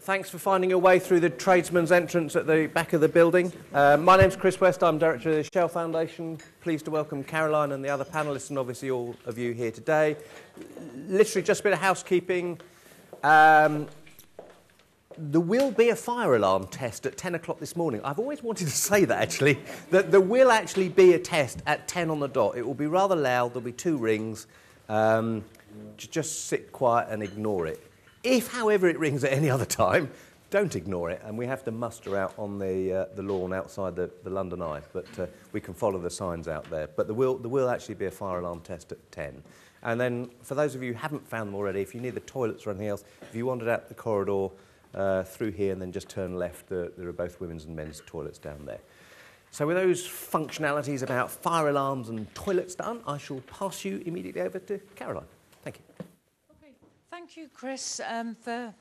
Thanks for finding your way through the tradesman's entrance at the back of the building. My name's Chris West, I'm Director of the Shell Foundation. Pleased to welcome Caroline and the other panellists and obviously all of you here today. Literally just a bit of housekeeping. There will be a fire alarm test at 10 o'clock this morning. I've always wanted to say that actually, that there will actually be a test at 10 on the dot. It will be rather loud, there'll be 2 rings. Just sit quiet and ignore it. If, however, it rings at any other time, don't ignore it, and we have to muster out on the lawn outside the London Eye, but we can follow the signs out there. But there will actually be a fire alarm test at 10. And then, for those of you who haven't found them already, if you need the toilets or anything else, if you wandered out the corridor through here and then just turn left, there are both women's and men's toilets down there. So with those functionalities about fire alarms and toilets done, I shall pass you immediately over to Caroline. Thank you. Okay. Thank you, Chris, for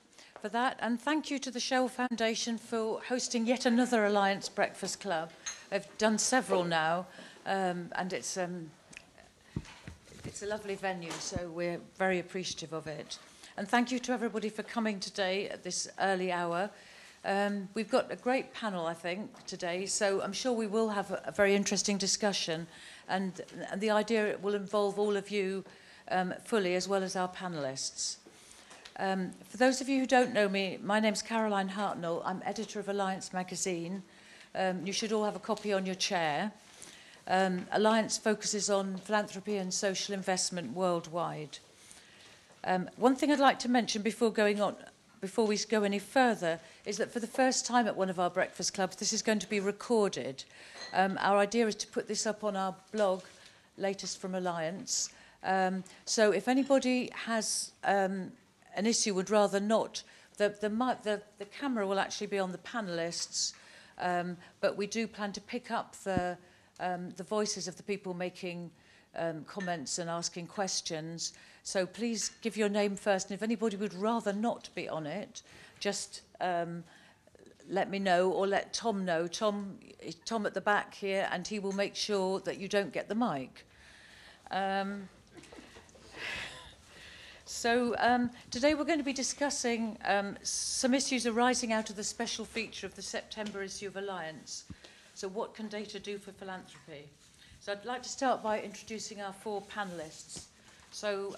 that, and thank you to the Shell Foundation for hosting yet another Alliance Breakfast Club. They've done several now, and it's a lovely venue, so we're very appreciative of it. And thank you to everybody for coming today at this early hour. We've got a great panel, I think, today, so I'm sure we will have a very interesting discussion, and the idea will involve all of you fully, as well as our panellists. For those of you who don't know me, my name's Caroline Hartnell. I'm editor of Alliance magazine. You should all have a copy on your chair. Alliance focuses on philanthropy and social investment worldwide. One thing I'd like to mention before we go any further is that for the first time at one of our breakfast clubs, this is going to be recorded. Our idea is to put this up on our blog, Latest from Alliance. So if anybody has an issue would rather not, the camera will actually be on the panellists, but we do plan to pick up the voices of the people making comments and asking questions. So please give your name first, and if anybody would rather not be on it, just let me know or let Tom know. Tom at the back here, and he will make sure that you don't get the mic. Today we're going to be discussing some issues arising out of the special feature of the September issue of Alliance. So what can data do for philanthropy? So I'd like to start by introducing our 4 panellists. So,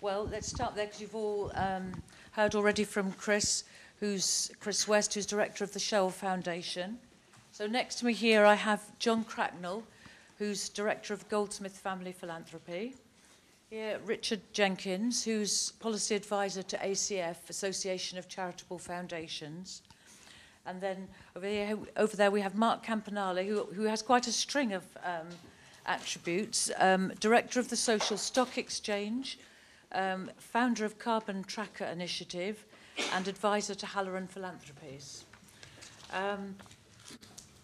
well, let's start there because you've all heard already from Chris West, who's director of the Shell Foundation. So next to me here I have John Cracknell, who's director of Goldsmith Family Philanthropy. Here, Richard Jenkins, who's policy advisor to ACF, Association of Charitable Foundations. And then over there we have Mark Campanale, who has quite a string of attributes. Director of the Social Stock Exchange, founder of Carbon Tracker Initiative, and advisor to Halloran Philanthropies.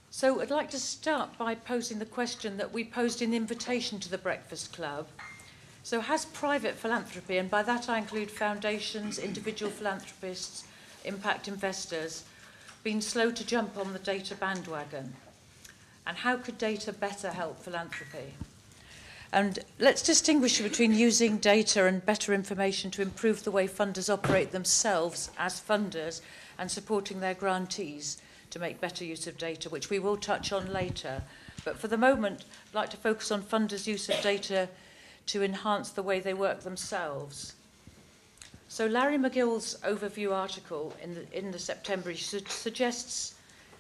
So I'd like to start by posing the question that we posed in the invitation to the Breakfast Club. So has private philanthropy, and by that I include foundations, individual philanthropists, impact investors, been slow to jump on the data bandwagon? And how could data better help philanthropy? And let's distinguish between using data and better information to improve the way funders operate themselves as funders and supporting their grantees to make better use of data, which we will touch on later. But for the moment, I'd like to focus on funders' use of data to enhance the way they work themselves. So Larry McGill's overview article in the September issue suggests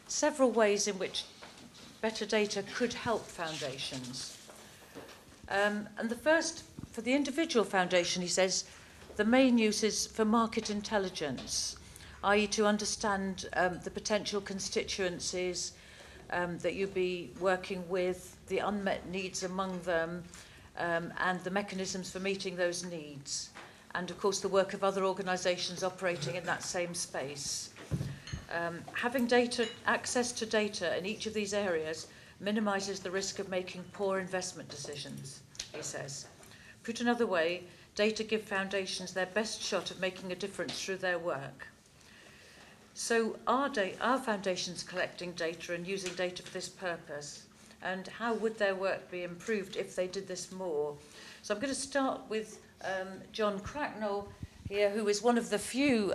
several ways in which better data could help foundations. And the first, for the individual foundation, he says, the main use is for market intelligence, i.e. to understand the potential constituencies that you'd be working with, the unmet needs among them, and the mechanisms for meeting those needs. And of course the work of other organisations operating in that same space. Having access to data in each of these areas minimises the risk of making poor investment decisions, he says. Put another way, data give foundations their best shot of making a difference through their work. So are foundations collecting data and using data for this purpose? And how would their work be improved if they did this more? So I'm going to start with John Cracknell here, who is one of the few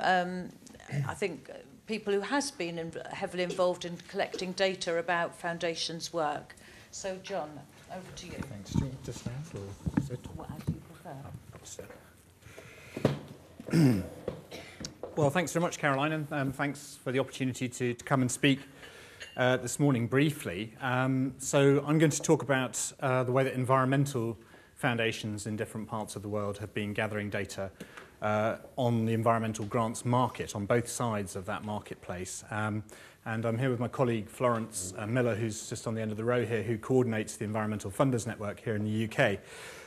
I think, people who has been heavily involved in collecting data about foundations' work. So, John, over to you. Thanks. Do you want to stand or sit? What do you prefer? Well, thanks very much, Caroline, and thanks for the opportunity to come and speak this morning briefly. So I'm going to talk about the way that environmental foundations in different parts of the world have been gathering data on the environmental grants market, on both sides of that marketplace. And I'm here with my colleague Florence Miller, who's just on the end of the row here, who coordinates the Environmental Funders Network here in the UK.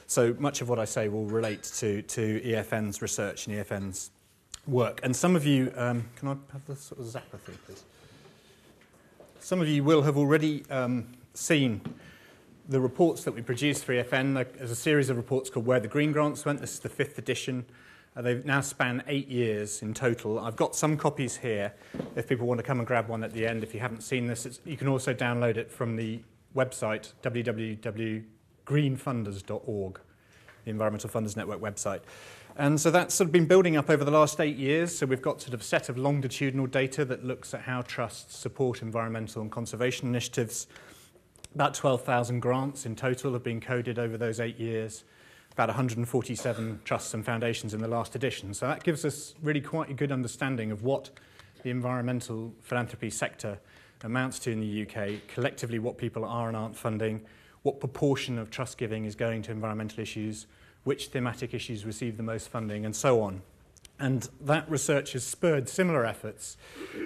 So much of what I say will relate to EFN's research and EFN's work. And some of you, can I have the sort of zapper thing, please? Some of you will have already seen the reports that we produced for EFN. There's a series of reports called Where the Green Grants Went. This is the 5th edition. They now span 8 years in total. I've got some copies here if people want to come and grab one at the end. If you haven't seen this, you can also download it from the website, www.greenfunders.org, the Environmental Funders Network website. And so that's sort of been building up over the last 8 years. So we've got sort of a set of longitudinal data that looks at how trusts support environmental and conservation initiatives. About 12,000 grants in total have been coded over those 8 years. About 147 trusts and foundations in the last edition. So that gives us really quite a good understanding of what the environmental philanthropy sector amounts to in the UK, collectively what people are and aren't funding, what proportion of trust giving is going to environmental issues, which thematic issues receive the most funding, and so on. And that research has spurred similar efforts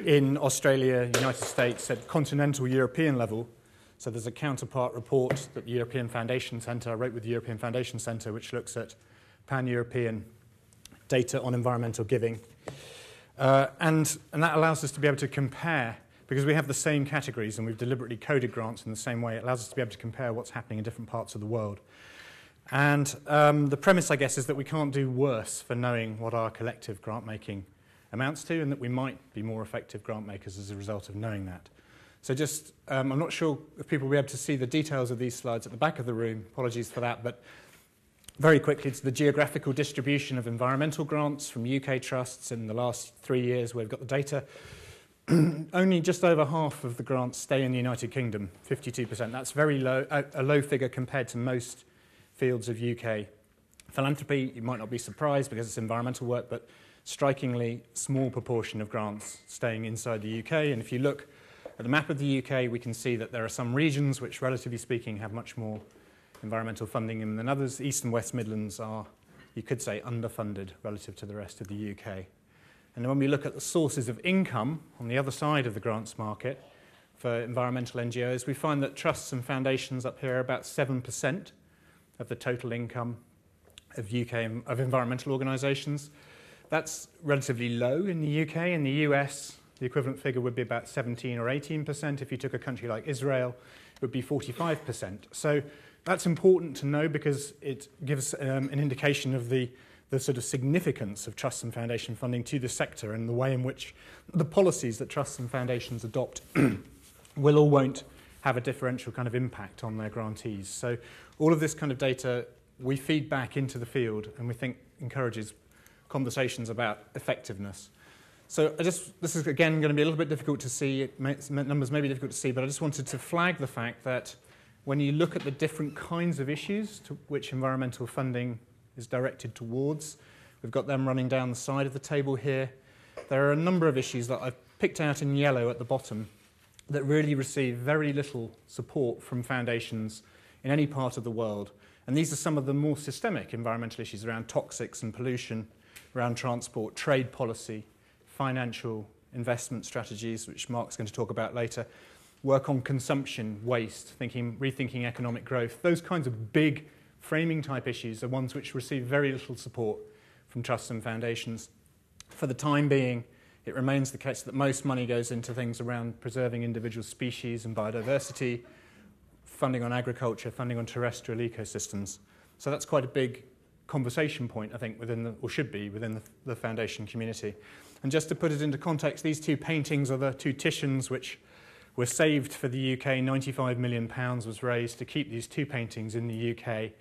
in Australia, United States, at continental European level. So there's a counterpart report that the European Foundation Centre, I wrote with the European Foundation Centre, which looks at pan-European data on environmental giving. And that allows us to be able to compare, because we have the same categories and we've deliberately coded grants in the same way, it allows us to be able to compare what's happening in different parts of the world. And the premise, I guess, is that we can't do worse for knowing what our collective grant making amounts to, and that we might be more effective grant makers as a result of knowing that. So just, I'm not sure if people will be able to see the details of these slides at the back of the room. Apologies for that, but very quickly, it's the geographical distribution of environmental grants from UK trusts in the last 3 years where we've got the data. Only just over half of the grants stay in the United Kingdom, 52%. That's very low, a low figure compared to most fields of UK philanthropy. You might not be surprised because it's environmental work, but strikingly small proportion of grants staying inside the UK. And if you look at the map of the UK, we can see that there are some regions which, relatively speaking, have much more environmental funding in than others. East and West Midlands are, you could say, underfunded relative to the rest of the UK. And when we look at the sources of income on the other side of the grants market for environmental NGOs, we find that trusts and foundations up here are about 7% of the total income of environmental organisations. That's relatively low in the UK. In the US, the equivalent figure would be about 17 or 18%. If you took a country like Israel, it would be 45%. So that's important to know because it gives an indication of the sort of significance of trusts and foundation funding to the sector and the way in which the policies that trusts and foundations adopt will or won't have a differential kind of impact on their grantees. So all of this kind of data we feed back into the field and we think encourages conversations about effectiveness. So this is again going to be a little bit difficult to see. Numbers may be difficult to see, but I just wanted to flag the fact that when you look at the different kinds of issues to which environmental funding is directed towards, we've got them running down the side of the table here. There are a number of issues that I've picked out in yellow at the bottom that really receive very little support from foundations in any part of the world. And these are some of the more systemic environmental issues around toxics and pollution, around transport, trade policy, financial investment strategies, which Mark's going to talk about later, work on consumption, waste, rethinking economic growth. Those kinds of big framing type issues are ones which receive very little support from trusts and foundations. For the time being, it remains the case that most money goes into things around preserving individual species and biodiversity, funding on agriculture, funding on terrestrial ecosystems. So that's quite a big conversation point, I think, or should be within the foundation community. And just to put it into context, these two paintings are the two Titians which were saved for the UK. £95 million was raised to keep these two paintings in the UK.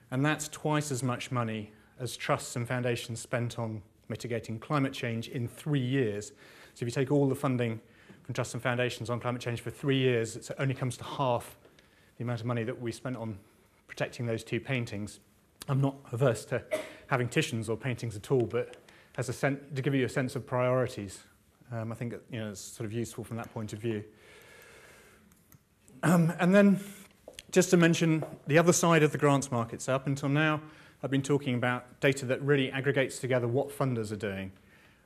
And that's twice as much money as trusts and foundations spent on mitigating climate change in 3 years. So if you take all the funding from trusts and foundations on climate change for 3 years, it only comes to half the amount of money that we spent on protecting those 2 paintings. I'm not averse to having Titians or paintings at all, but as to give you a sense of priorities, I think it's sort of useful from that point of view. And then just to mention the other side of the grants market. So up until now, I've been talking about data that really aggregates together what funders are doing.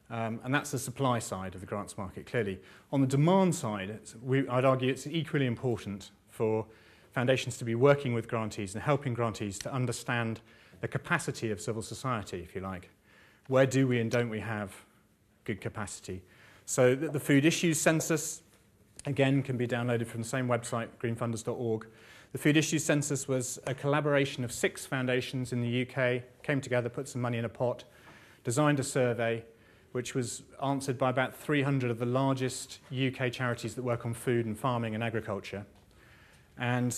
And that's the supply side of the grants market, clearly. On the demand side, I'd argue it's equally important for foundations to be working with grantees and helping grantees to understand the capacity of civil society, if you like. Where do we and don't we have good capacity? So the Food Issues Census, again, can be downloaded from the same website, greenfunders.org. The Food Issues Census was a collaboration of 6 foundations in the UK, came together, put some money in a pot, designed a survey, which was answered by about 300 of the largest UK charities that work on food and farming and agriculture. And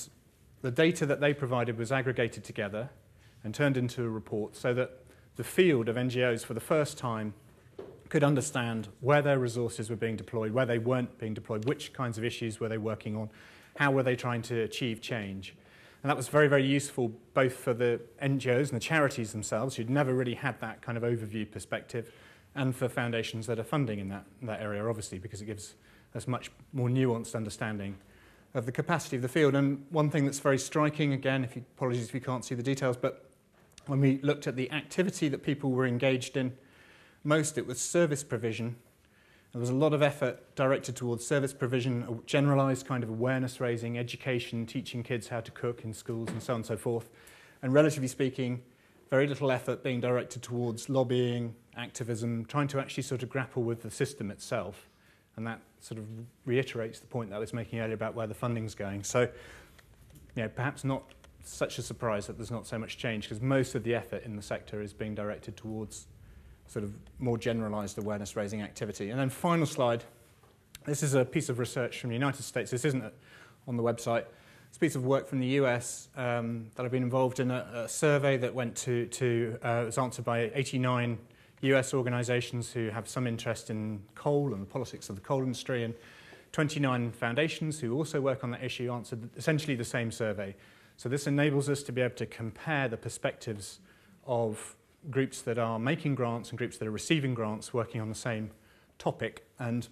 the data that they provided was aggregated together and turned into a report so that the field of NGOs for the first time could understand where their resources were being deployed, where they weren't being deployed, which kinds of issues were they working on, how were they trying to achieve change. And that was very, very useful both for the NGOs and the charities themselves, who'd never really had that kind of overview perspective, and for foundations that are funding in that area, obviously, because it gives us much more nuanced understanding of the capacity of the field. And one thing that's very striking, again, apologies if you can't see the details, but when we looked at the activity that people were engaged in, most it was service provision. There was a lot of effort directed towards service provision, a generalised kind of awareness raising, education, teaching kids how to cook in schools and so on and so forth. And relatively speaking, very little effort being directed towards lobbying, activism, trying to actually sort of grapple with the system itself. And that sort of reiterates the point that I was making earlier about where the funding's going. So, perhaps not such a surprise that there's not so much change, because most of the effort in the sector is being directed towards sort of more generalised awareness-raising activity. And then final slide, this is a piece of research from the United States. This isn't on the website. It's a piece of work from the US that I've been involved in, a survey that went was answered by 89 US organisations who have some interest in coal and the politics of the coal industry, and 29 foundations who also work on that issue answered essentially the same survey. So this enables us to be able to compare the perspectives of groups that are making grants and groups that are receiving grants working on the same topic. And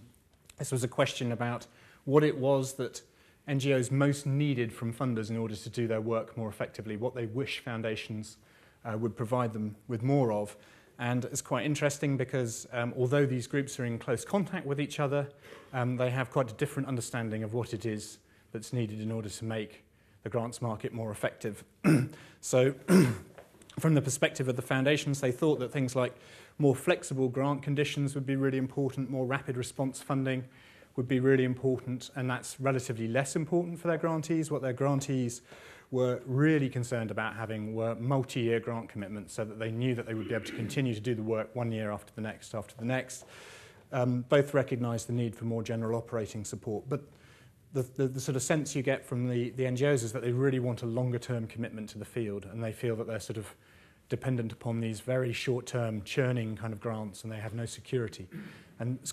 this was a question about what it was that NGOs most needed from funders in order to do their work more effectively, what they wish foundations would provide them with more of. And it's quite interesting because although these groups are in close contact with each other, they have quite a different understanding of what it is that's needed in order to make the grants market more effective. So from the perspective of the foundations, they thought that things like more flexible grant conditions would be really important, more rapid response funding would be really important, and that's relatively less important for their grantees. What their grantees were really concerned about having were multi-year grant commitments so that they knew that they would be able to continue to do the work 1 year after the next after the next. Both recognised the need for more general operating support, but the sort of sense you get from the NGOs is that they really want a longer-term commitment to the field, and they feel that they're sort of dependent upon these very short-term churning kind of grants, and they have no security. And it's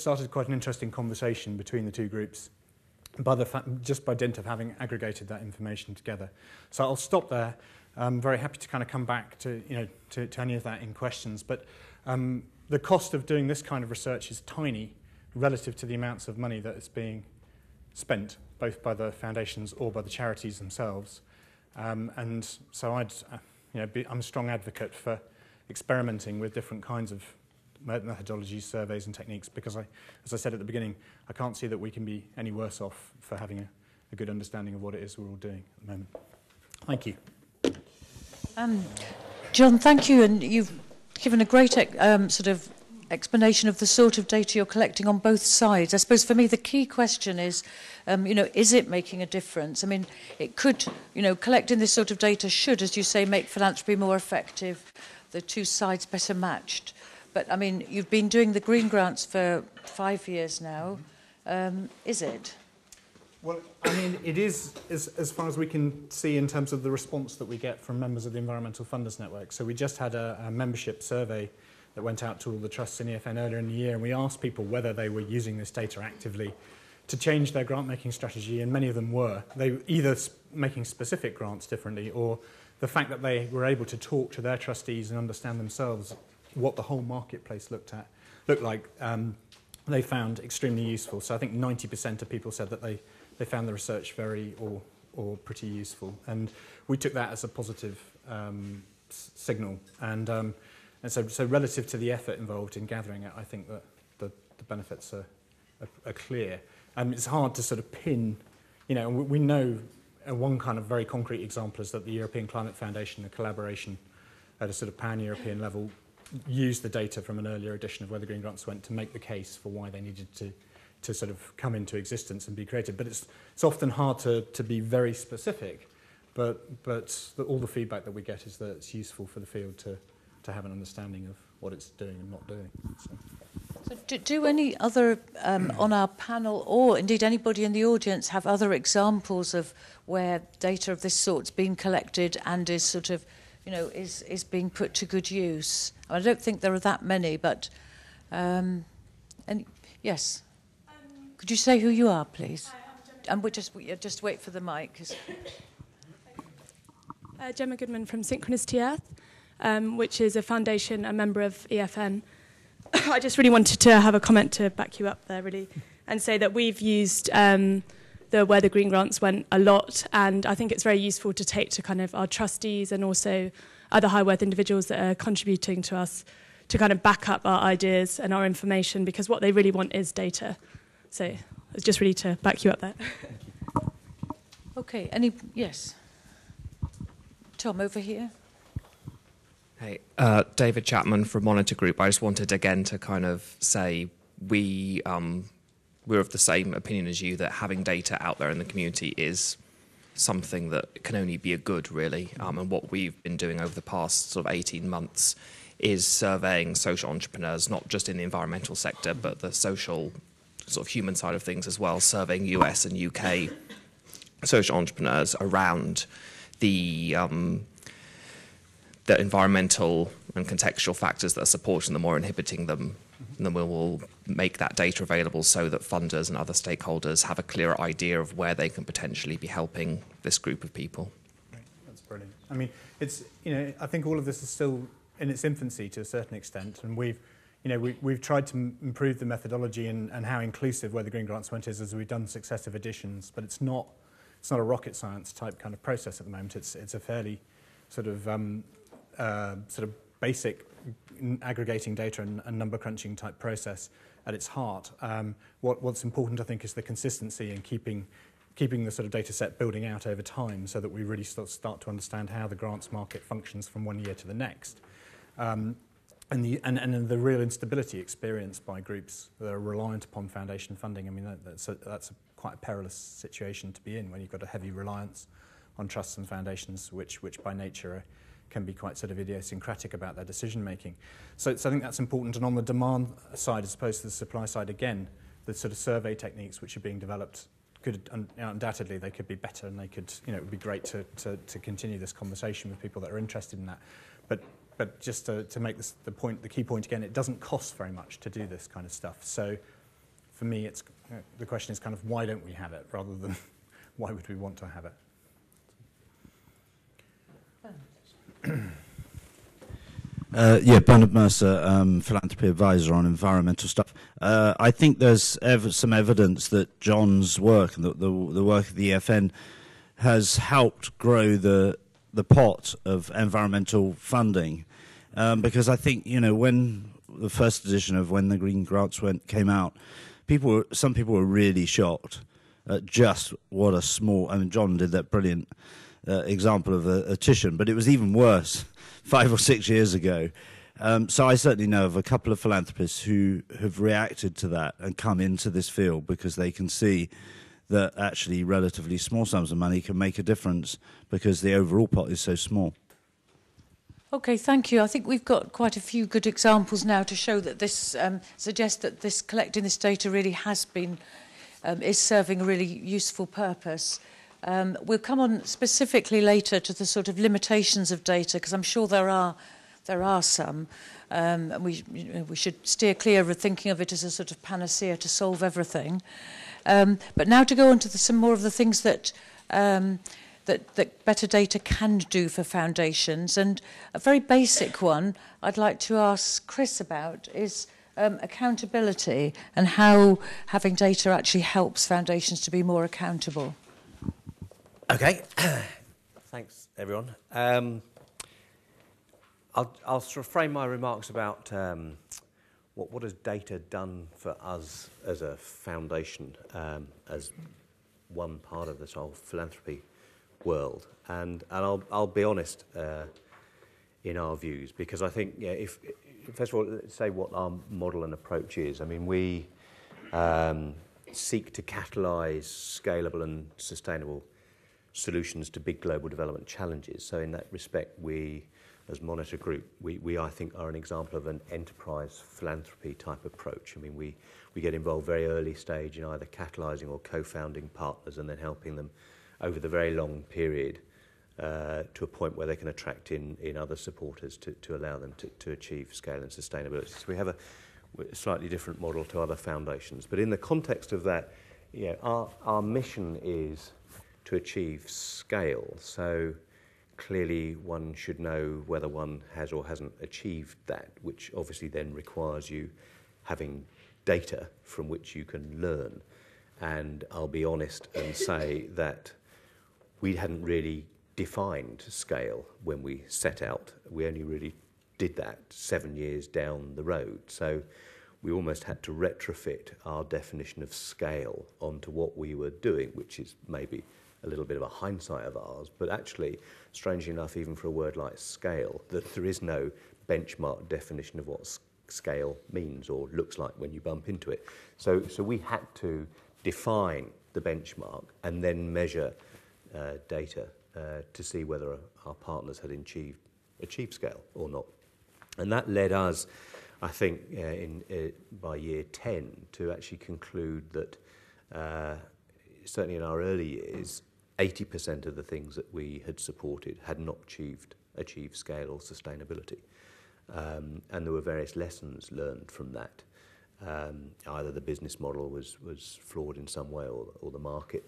started quite an interesting conversation between the two groups just by dint of having aggregated that information together. So I'll stop there. I'm very happy to kind of come back to any of that in questions. But the cost of doing this kind of research is tiny relative to the amounts of money that is being spent, both by the foundations or by the charities themselves. And so I'm a strong advocate for experimenting with different kinds of methodologies, surveys and techniques, because as I said at the beginning, I can't see that we can be any worse off for having a good understanding of what it is we're all doing at the moment. Thank you. John, thank you, and you've given a great sort of explanation of the sort of data you're collecting on both sides. I suppose for me the key question is, is it making a difference? I mean, it could, collecting this sort of data should, as you say, make philanthropy more effective, the two sides better matched. But, I mean, you've been doing the green grants for 5 years now. Is it? Well, I mean, it is, as far as we can see in terms of the response that we get from members of the Environmental Funders Network. So we just had a membership survey that went out to all the trusts in EFN earlier in the year, and we asked people whether they were using this data actively to change their grant-making strategy, and many of them were. They were either making specific grants differently, or the fact that they were able to talk to their trustees and understand themselves what the whole marketplace looked like, they found extremely useful. So I think 90% of people said that they found the research very or pretty useful. And we took that as a positive signal. And so relative to the effort involved in gathering it, I think that the benefits are clear. And it's hard to sort of pin, we know one kind of very concrete example is that the European Climate Foundation, the collaboration at a sort of pan-European level, used the data from an earlier edition of Where the Green Grants Went to make the case for why they needed to sort of come into existence and be created. But it's often hard to be very specific, but all the feedback that we get is that it's useful for the field to have an understanding of what it's doing and not doing. So do any other on our panel, or indeed anybody in the audience, have other examples of where data of this sort's been collected and is sort of, is being put to good use? I don't think there are that many, but yes. Could you say who you are, please? And we'll just wait for the mic. 'Cause Gemma Goodman from Synchronicity Earth, which is a foundation, a member of EFN. I just really wanted to have a comment to back you up there, really, and say that we've used the Where the Green Grants Went a lot, and I think it's very useful to take to kind of our trustees and also other high worth individuals that are contributing to us to kind of back up our ideas and our information, because what they really want is data. So it's just really to back you up there. Okay, yes. Tom, over here. Hey, David Chapman from Monitor Group. I just wanted again to kind of say we're of the same opinion as you, that having data out there in the community is something that can only be a good, really. And what we've been doing over the past sort of 18 months is surveying social entrepreneurs, not just in the environmental sector, but the social sort of human side of things as well, surveying US and UK social entrepreneurs around the environmental and contextual factors that are supporting them or inhibiting them. And then we will make that data available so that funders and other stakeholders have a clearer idea of where they can potentially be helping this group of people. Right. That's brilliant. I mean, it's, I think all of this is still in its infancy to a certain extent, and we've tried to improve the methodology and how inclusive Where the Green Grants Went is as we've done successive editions, but it's not a rocket science type kind of process at the moment. It's a fairly sort of basic aggregating data and number crunching type process at its heart. What's important, I think, is the consistency and keeping the sort of data set building out over time, so that we really start to understand how the grants market functions from one year to the next. And the real instability experienced by groups that are reliant upon foundation funding. I mean, that's quite a perilous situation to be in when you've got a heavy reliance on trusts and foundations, which by nature can be quite sort of idiosyncratic about their decision making. So I think that's important. And on the demand side, as opposed to the supply side, again, the sort of survey techniques which are being developed could undoubtedly they could be better, and they could, it would be great to continue this conversation with people that are interested in that. But just to make this the key point again, it doesn't cost very much to do this kind of stuff. So for me, it's the question is kind of why don't we have it, rather than why would we want to have it. Bernard Mercer, philanthropy advisor on environmental stuff. I think there's some evidence that John's work and the work of the EFN has helped grow the pot of environmental funding, because I think when the first edition of When the Green Grants Went came out, some people were really shocked at just what a small. I mean, John did that brilliant example of a Titian, but it was even worse 5 or 6 years ago. So I certainly know of a couple of philanthropists who have reacted to that and come into this field because they can see that actually relatively small sums of money can make a difference because the overall pot is so small. Okay, thank you. I think we've got quite a few good examples now to show that this suggests that this collecting this data really has been is serving a really useful purpose. We'll come on specifically later to the sort of limitations of data, because I'm sure there are there are some. And we should steer clear of thinking of it as a sort of panacea to solve everything. But now to go on to some more of the things that better data can do for foundations. And a very basic one I'd like to ask Chris about is accountability and how having data actually helps foundations to be more accountable. Okay, thanks everyone. I'll sort of frame my remarks about what has data done for us as a foundation, as one part of this whole philanthropy world, and I'll be honest in our views, because I think, yeah, if first of all, let's say what our model and approach is. I mean, we seek to catalyse scalable and sustainable solutions to big global development challenges. So in that respect, we, as Monitor Group, we I think are an example of an enterprise philanthropy type approach. I mean, we get involved very early stage in either catalysing or co-founding partners and then helping them over the very long period to a point where they can attract in other supporters to allow them to achieve scale and sustainability. So we have a slightly different model to other foundations. But in the context of that, yeah, our mission is to achieve scale. So clearly one should know whether one has or hasn't achieved that, which obviously then requires you having data from which you can learn. And I'll be honest and say that we hadn't really defined scale when we set out. We only really did that 7 years down the road. So we almost had to retrofit our definition of scale onto what we were doing, which is maybe a little bit of a hindsight of ours, but actually, strangely enough, even for a word like scale, that there is no benchmark definition of what scale means or looks like when you bump into it. So we had to define the benchmark and then measure data to see whether our partners had achieved scale or not. And that led us, I think, by year 10 to actually conclude that certainly in our early years, 80% of the things that we had supported had not achieved scale or sustainability. And there were various lessons learned from that. Either the business model was flawed in some way, or the market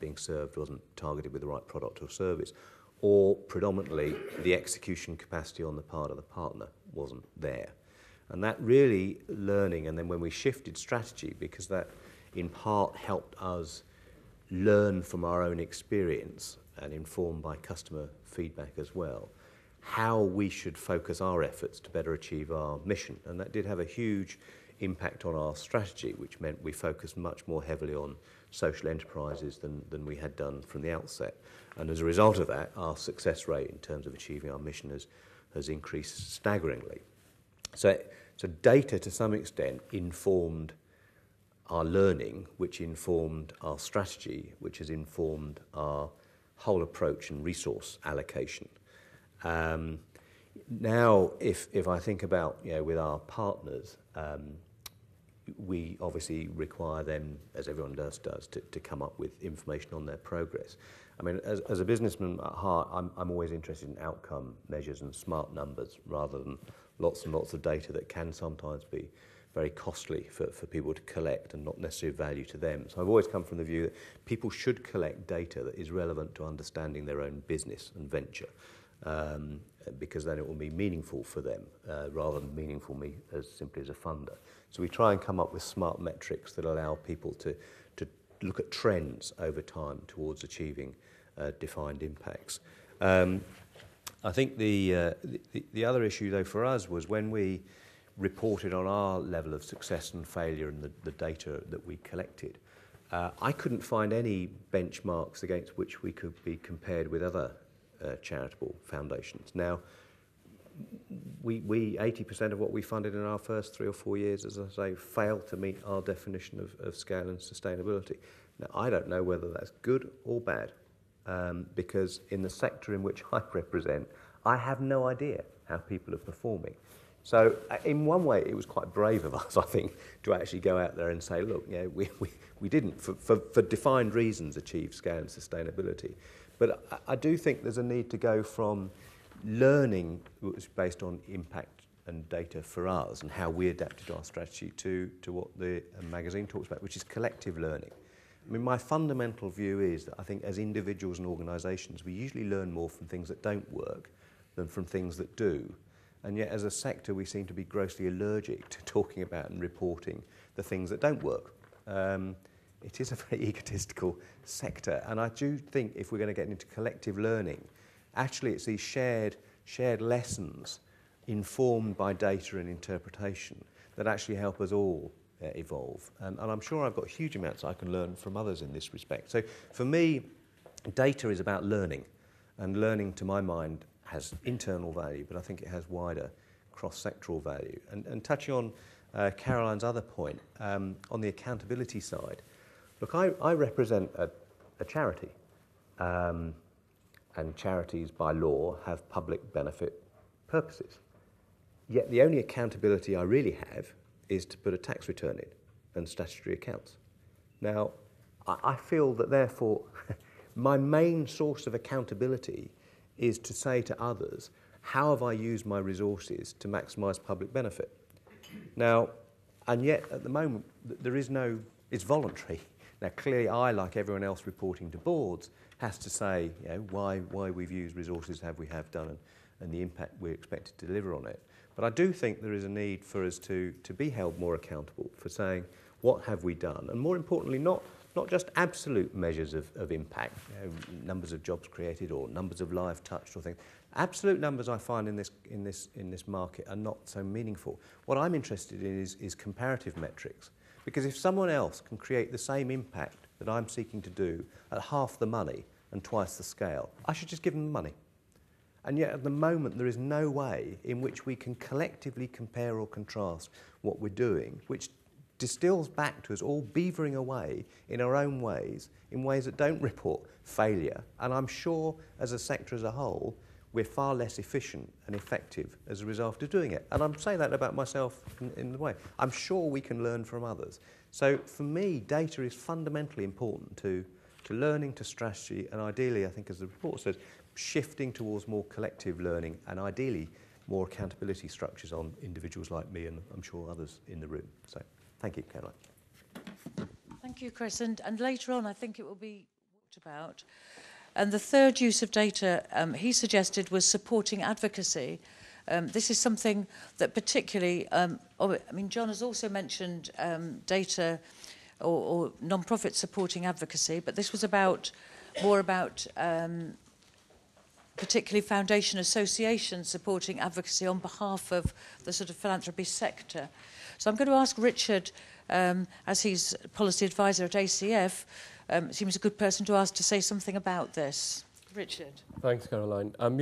being served wasn't targeted with the right product or service, or predominantly the execution capacity on the part of the partner wasn't there. And that really learning, and then when we shifted strategy, because that in part helped us learn from our own experience and informed by customer feedback as well, how we should focus our efforts to better achieve our mission. And that did have a huge impact on our strategy, which meant we focused much more heavily on social enterprises than we had done from the outset. And as a result of that, our success rate in terms of achieving our mission has increased staggeringly. So data, to some extent, informed our learning, which informed our strategy, which has informed our whole approach and resource allocation. Now, if I think about, with our partners, we obviously require them, as everyone does, to come up with information on their progress. I mean, as a businessman at heart, I'm always interested in outcome measures and smart numbers rather than lots and lots of data that can sometimes be very costly for people to collect and not necessarily value to them. So I've always come from the view that people should collect data that is relevant to understanding their own business and venture, because then it will be meaningful for them rather than meaningful me as simply as a funder. So we try and come up with smart metrics that allow people to look at trends over time towards achieving defined impacts. I think the other issue, though, for us was when we reported on our level of success and failure and the data that we collected, I couldn't find any benchmarks against which we could be compared with other charitable foundations. Now, we 80% of what we funded in our first 3 or 4 years, as I say, failed to meet our definition of scale and sustainability. Now, I don't know whether that's good or bad, because in the sector in which I represent, I have no idea how people are performing. So in one way, it was quite brave of us, I think, to actually go out there and say, look, we didn't, for defined reasons, achieve scale and sustainability. But I do think there's a need to go from learning was based on impact and data for us and how we adapted our strategy to what the magazine talks about, which is collective learning. I mean, my fundamental view is that I think as individuals and organisations, we usually learn more from things that don't work than from things that do. And yet, as a sector, we seem to be grossly allergic to talking about and reporting the things that don't work. It is a very egotistical sector, and I do think if we're going to get into collective learning, actually it's these shared lessons informed by data and interpretation that actually help us all evolve. And I'm sure I've got huge amounts I can learn from others in this respect. So for me, data is about learning, and learning, to my mind, has internal value, but I think it has wider cross-sectoral value. And touching on Caroline's other point, on the accountability side, look, I represent a charity, and charities by law have public benefit purposes. Yet the only accountability I really have is to put a tax return in and statutory accounts. Now, I feel that therefore my main source of accountability is to say to others, how have I used my resources to maximise public benefit? Now, and yet at the moment, there is no, it's voluntary. Now, clearly I, like everyone else reporting to boards, has to say, you know, why we've used resources we have done and the impact we expect to deliver on it. But I do think there is a need for us to be held more accountable for saying, what have we done? And more importantly, not just absolute measures of impact, you know, numbers of jobs created or numbers of lives touched or things. Absolute numbers I find in this market are not so meaningful. What I'm interested in is comparative metrics. Because if someone else can create the same impact that I'm seeking to do at half the money and twice the scale, I should just give them the money. And yet at the moment there is no way in which we can collectively compare or contrast what we're doing, which distills back to us all beavering away in our own ways, in ways that don't report failure. And I'm sure as a sector as a whole, we're far less efficient and effective as a result of doing it. And I'm saying that about myself in the way. I'm sure we can learn from others. So for me, data is fundamentally important to learning, to strategy, and ideally, I think as the report says, shifting towards more collective learning and ideally more accountability structures on individuals like me and I'm sure others in the room. So thank you, Caroline. Thank you, Chris. And later on, I think it will be talked about. And the third use of data he suggested was supporting advocacy. This is something that particularly, I mean, John has also mentioned data or non-profit supporting advocacy, but this was more about particularly foundation associations supporting advocacy on behalf of the sort of philanthropy sector. So I'm going to ask Richard, as he's policy advisor at ACF, seems a good person to ask to say something about this. Richard. Thanks, Caroline. I'm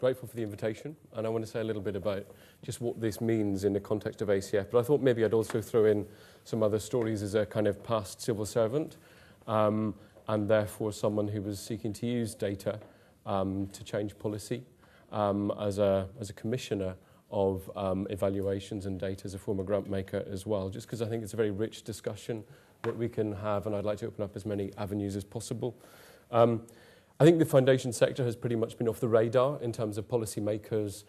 grateful for the invitation, and I want to say a little bit about just what this means in the context of ACF. But I thought maybe I'd also throw in some other stories as a kind of past civil servant, and therefore someone who was seeking to use data to change policy as a commissioner of evaluations and data as a former grant maker as well, just because I think it's a very rich discussion that we can have, and I'd like to open up as many avenues as possible. I think the foundation sector has pretty much been off the radar in terms of policymakers'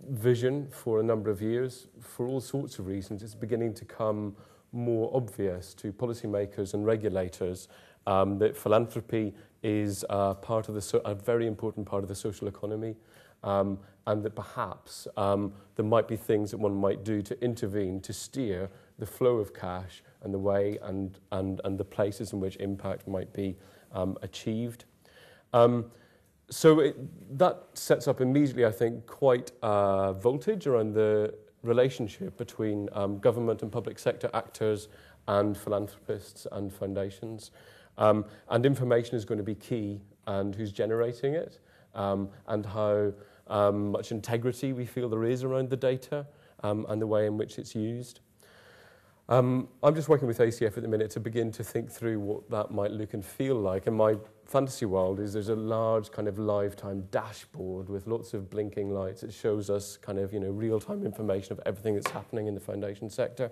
vision for a number of years. For all sorts of reasons, it's beginning to come more obvious to policymakers and regulators that philanthropy is part of a very important part of the social economy, and that perhaps there might be things that one might do to intervene to steer the flow of cash and the way and the places in which impact might be achieved. So that sets up immediately, I think, quite a voltage around the relationship between government and public sector actors and philanthropists and foundations. And information is going to be key, and who's generating it, and how much integrity we feel there is around the data and the way in which it's used. I'm just working with ACF at the minute to begin to think through what that might look and feel like. And my fantasy world is there's a large kind of lifetime dashboard with lots of blinking lights. It shows us kind of, real-time information of everything that's happening in the foundation sector.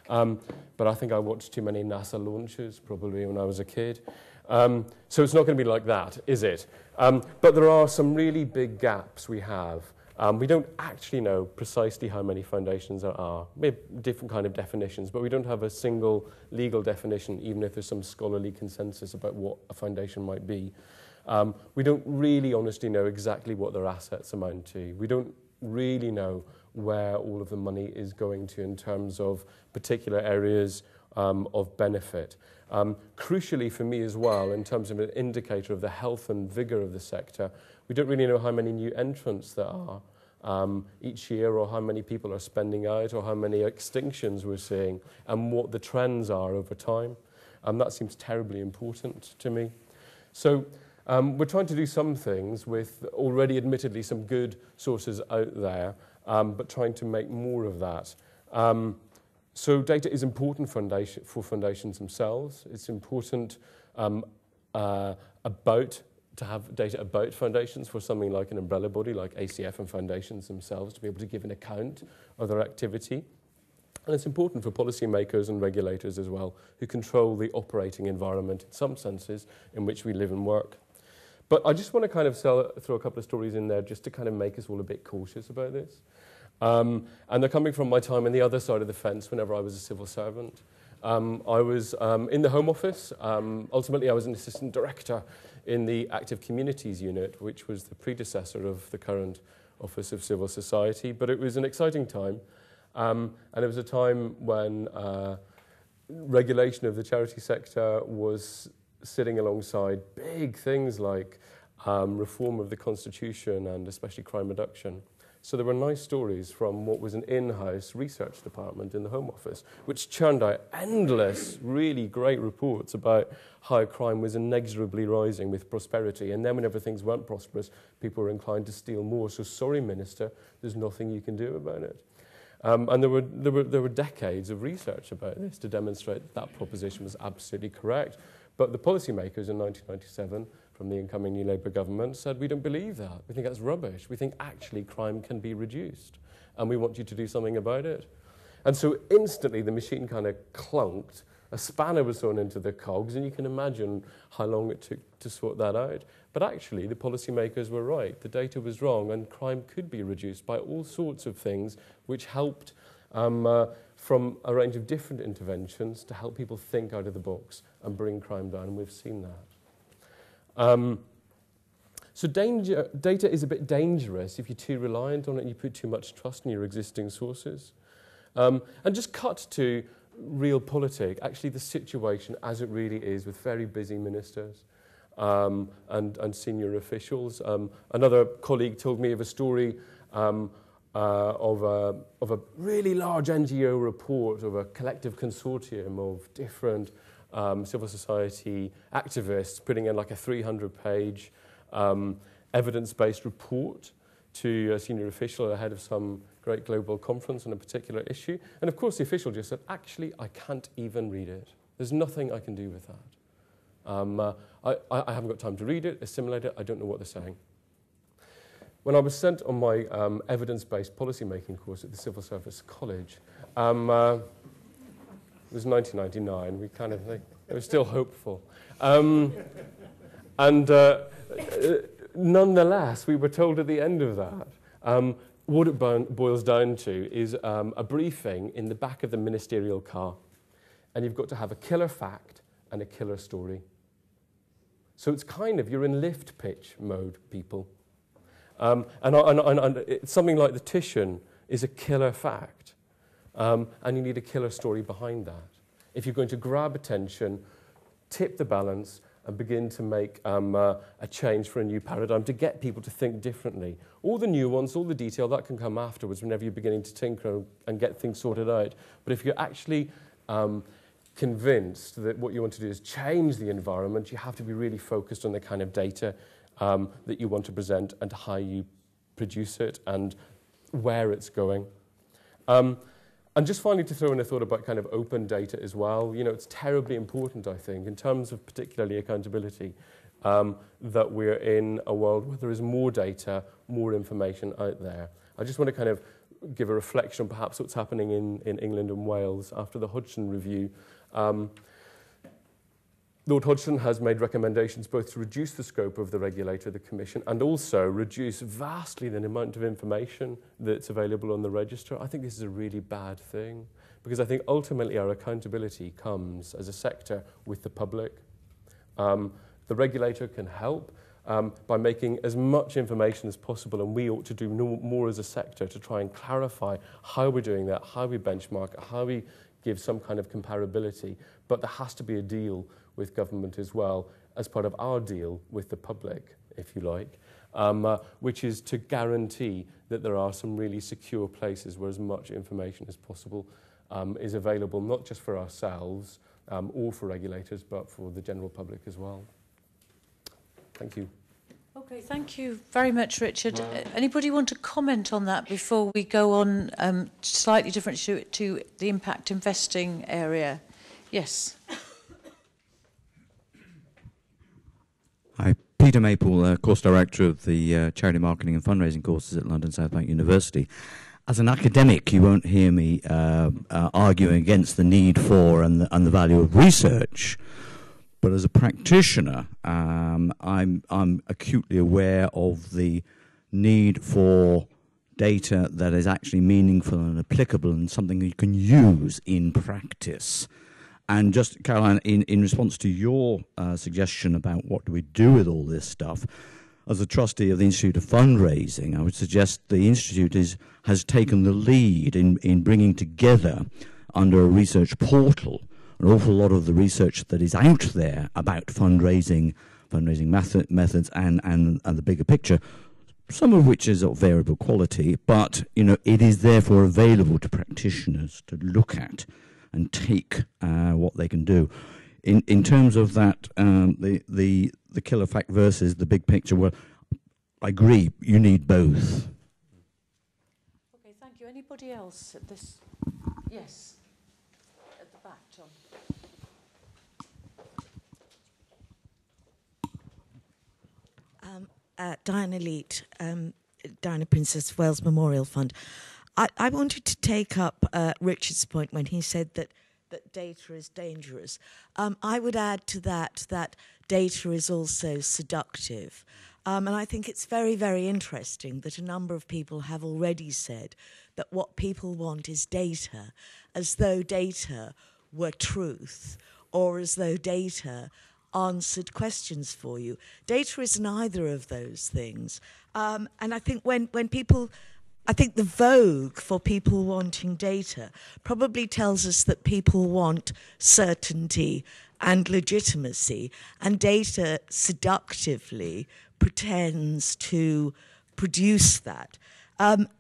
But I think I watched too many NASA launches, probably when I was a kid. So it's not going to be like that, is it? But there are some really big gaps we have. We don't actually know precisely how many foundations there are. We have different kind of definitions, but we don't have a single legal definition, even if there's some scholarly consensus about what a foundation might be. We don't really honestly know exactly what their assets amount to. We don't really know where all of the money is going to in terms of particular areas of benefit. Crucially for me as well, in terms of an indicator of the health and vigour of the sector, we don't really know how many new entrants there are each year, or how many people are spending out, or how many extinctions we're seeing, and what the trends are over time. That seems terribly important to me. So we're trying to do some things with already admittedly some good sources out there, but trying to make more of that. So data is important for foundations themselves. It's important to have data about foundations for something like an umbrella body like ACF and foundations themselves to be able to give an account of their activity. And it's important for policymakers and regulators as well, who control the operating environment in some senses in which we live and work. But I just want to kind of throw a couple of stories in there just to kind of make us all a bit cautious about this. And they're coming from my time on the other side of the fence whenever I was a civil servant. I was in the Home Office. Ultimately, I was an assistant director in the Active Communities Unit, which was the predecessor of the current Office of Civil Society. But it was an exciting time. And it was a time when regulation of the charity sector was sitting alongside big things like reform of the Constitution and especially crime reduction. So there were nice stories from what was an in-house research department in the Home Office, which churned out endless, really great reports about how crime was inexorably rising with prosperity. And then whenever things weren't prosperous, people were inclined to steal more. So sorry, Minister, there's nothing you can do about it. And there were decades of research about this to demonstrate that that proposition was absolutely correct. But the policymakers in 1997 from the incoming New Labour government said, we don't believe that. We think that's rubbish. We think actually crime can be reduced. And we want you to do something about it. And so instantly the machine kind of clunked. A spanner was thrown into the cogs, and you can imagine how long it took to sort that out. But actually the policymakers were right. The data was wrong, and crime could be reduced by all sorts of things which helped from a range of different interventions to help people think out of the box and bring crime down, and we've seen that. So data is a bit dangerous if you're too reliant on it and you put too much trust in your existing sources. And just cut to real politic, actually the situation as it really is with very busy ministers and senior officials. Another colleague told me of a story of a really large NGO report of a collective consortium of different civil society activists putting in like a 300-page evidence-based report to a senior official ahead of some great global conference on a particular issue. And of course the official just said, actually, I can't even read it. There's nothing I can do with that. I haven't got time to read it, assimilate it, I don't know what they're saying. When I was sent on my evidence-based policy-making course at the Civil Service College, it was 1999. We kind of, it was still hopeful. Nonetheless, we were told at the end of that, what it boils down to is a briefing in the back of the ministerial car. And you've got to have a killer fact and a killer story. So it's kind of, you're in lift pitch mode, people. And something like the Titian is a killer fact. And you need a killer story behind that. If you're going to grab attention, tip the balance, and begin to make a change for a new paradigm to get people to think differently. All the nuance, all the detail, that can come afterwards whenever you're beginning to tinker and get things sorted out. But if you're actually convinced that what you want to do is change the environment, you have to be really focused on the kind of data that you want to present and how you produce it and where it's going. And just finally to throw in a thought about kind of open data as well. You know, it's terribly important, I think, in terms of particularly accountability, that we're in a world where there is more data, more information out there. I just want to kind of give a reflection on perhaps what's happening in England and Wales after the Hodgson Review. Lord Hodgson has made recommendations both to reduce the scope of the regulator, the Commission, and also reduce vastly the amount of information that's available on the register. I think this is a really bad thing, because I think ultimately our accountability comes as a sector with the public. The regulator can help by making as much information as possible, and we ought to do more as a sector to try and clarify how we're doing that, how we benchmark, how we give some kind of comparability. But there has to be a deal with government as well, as part of our deal with the public, if you like, which is to guarantee that there are some really secure places where as much information as possible is available, not just for ourselves or for regulators, but for the general public as well. Thank you. Okay, thank you very much, Richard. Anybody want to comment on that before we go on slightly different to the impact investing area? Yes. Hi, Peter Maple, course director of the Charity Marketing and Fundraising courses at London South Bank University. As an academic, you won't hear me arguing against the need for and the value of research. But as a practitioner, I'm acutely aware of the need for data that is actually meaningful and applicable and something that you can use in practice. And just, Caroline, in response to your suggestion about what do we do with all this stuff, as a trustee of the Institute of Fundraising, I would suggest the Institute has taken the lead in bringing together, under a research portal, an awful lot of the research that is out there about fundraising methods and the bigger picture, some of which is of variable quality, but it is therefore available to practitioners to look at and take what they can do. In terms of that, the killer fact versus the big picture, well, I agree, you need both. Okay, thank you. Anybody else at this? Yes, at the back, John. Diana Leet, Diana Princess of Wales Memorial Fund. I wanted to take up Richard's point when he said that data is dangerous. I would add to that data is also seductive. And I think it's very, very interesting that a number of people have already said that what people want is data, as though data were truth, or as though data answered questions for you. Data is neither of those things. And I think when people... I think the vogue for people wanting data probably tells us that people want certainty and legitimacy, and data seductively pretends to produce that. And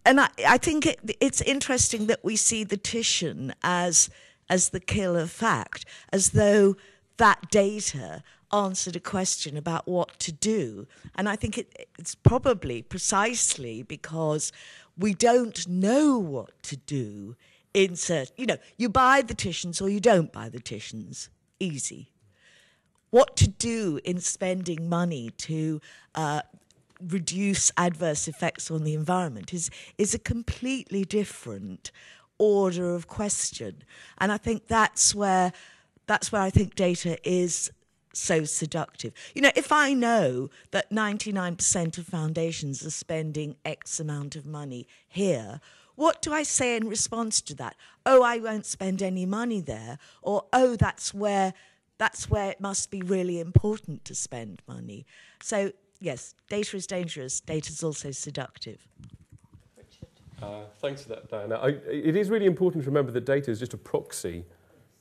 I think it's interesting that we see the Titian as the killer fact, as though that data answered a question about what to do. And I think it's probably precisely because we don't know what to do in certain... you buy the Titians or you don't buy the Titians. Easy. What to do in spending money to reduce adverse effects on the environment is a completely different order of question. And I think that's where I think data is so seductive. If I know that 99% of foundations are spending X amount of money here, what do I say in response to that? Oh, I won't spend any money there. Or, oh, that's where it must be really important to spend money. So, yes, data is dangerous. Data is also seductive. Thanks for that, Diana. It is really important to remember that data is just a proxy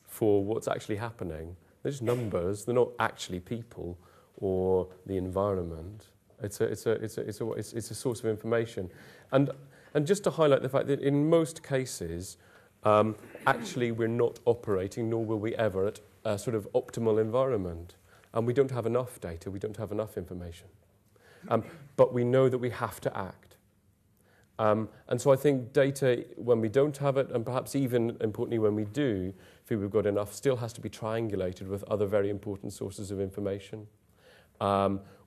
for what's actually happening. They're just numbers. They're not actually people or the environment. It's a source of information. And just to highlight the fact that in most cases, actually we're not operating, nor will we ever, at a sort of optimal environment. And we don't have enough data. We don't have enough information. But we know that we have to act. And so I think data, when we don't have it, and perhaps even importantly when we do, if we've got enough, still has to be triangulated with other very important sources of information.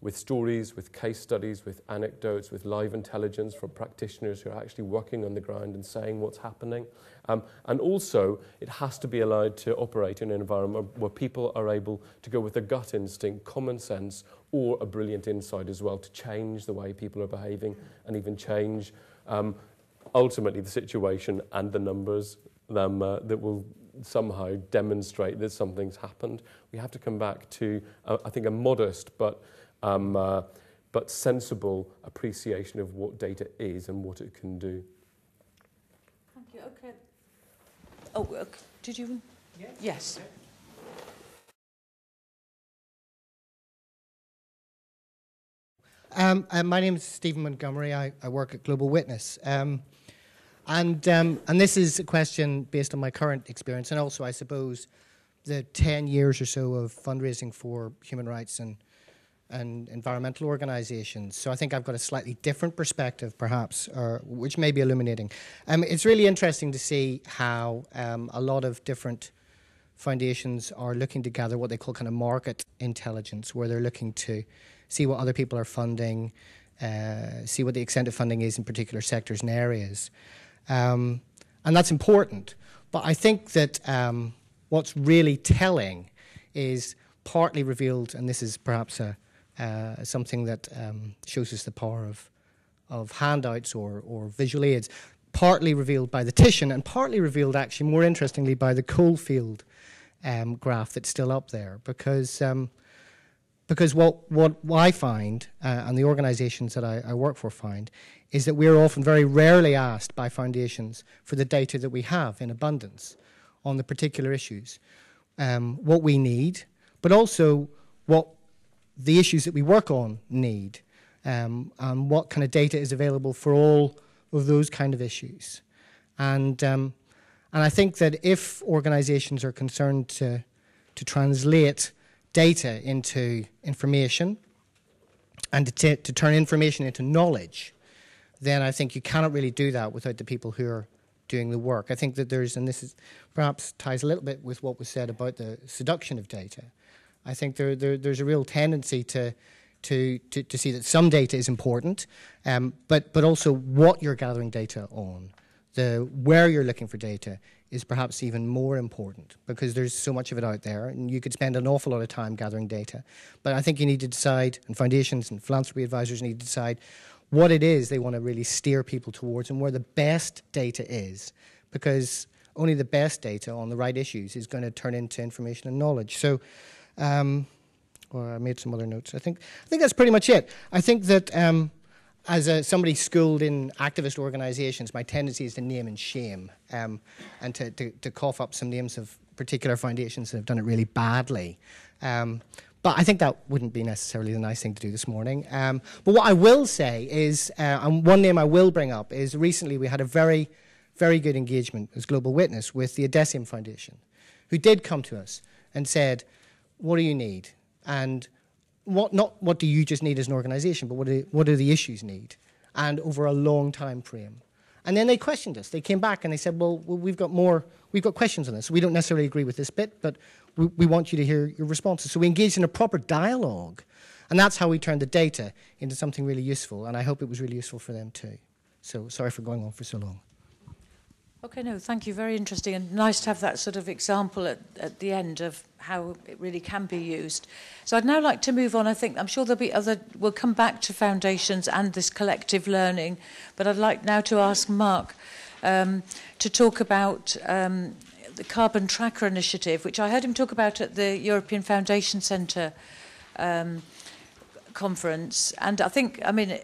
with stories, with case studies, with anecdotes, with live intelligence from practitioners who are actually working on the ground and saying what's happening. And also, it has to be allowed to operate in an environment where people are able to go with a gut instinct, common sense, or a brilliant insight as well to change the way people are behaving and even change ultimately the situation and the numbers that will somehow demonstrate that something's happened. We have to come back to, I think, a modest but sensible appreciation of what data is and what it can do. Thank you. Okay. Oh, did you? Yeah. Yes. My name is Stephen Montgomery. I work at Global Witness. And this is a question based on my current experience and also, I suppose, the 10 years or so of fundraising for human rights and environmental organisations. So I think I've got a slightly different perspective, perhaps, which may be illuminating. It's really interesting to see how a lot of different foundations are looking to gather what they call kind of market intelligence, where they're looking to see what other people are funding, see what the extent of funding is in particular sectors and areas. And that's important. But I think that what's really telling is partly revealed, and this is perhaps something that shows us the power of handouts or visual aids, partly revealed by the Titian and partly revealed, actually, more interestingly, by the Coalfield graph that's still up there. Because what I find, and the organisations that I work for find, is that we're often very rarely asked by foundations for the data that we have in abundance on the particular issues, what we need, but also what the issues that we work on need, and what kind of data is available for all of those kind of issues. And I think that if organisations are concerned to translate data into information and to turn information into knowledge, then I think you cannot really do that without the people who are doing the work. I think that there's, and this is perhaps ties a little bit with what was said about the seduction of data. I think there's a real tendency to see that some data is important, but also what you're gathering data on, where you're looking for data is perhaps even more important because there's so much of it out there and you could spend an awful lot of time gathering data. But I think you need to decide, and foundations and philanthropy advisors need to decide what it is they want to really steer people towards and where the best data is, because only the best data on the right issues is going to turn into information and knowledge. So, well, I made some other notes. I think that's pretty much it. I think that as somebody schooled in activist organisations, my tendency is to name and shame and to cough up some names of particular foundations that have done it really badly. But I think that wouldn't be necessarily the nice thing to do this morning. But what I will say is, and one name I will bring up, is recently we had a very, very good engagement as Global Witness with the Odessium Foundation, who did come to us and said, what do you need? And not what do you just need as an organisation, but what do the issues need? And over a long time frame. And then they questioned us. They came back and they said, well, we've got questions on this. We don't necessarily agree with this bit, but we want you to hear your responses. So we engaged in a proper dialogue. And that's how we turned the data into something really useful. And I hope it was really useful for them too. So sorry for going on for so long. Okay, no, thank you. Very interesting and nice to have that sort of example at the end of how it really can be used. So I'd now like to move on. I'm sure there'll be we'll come back to foundations and this collective learning, but I'd like now to ask Mark to talk about the Carbon Tracker Initiative, which I heard him talk about at the European Foundation Centre conference. And I mean,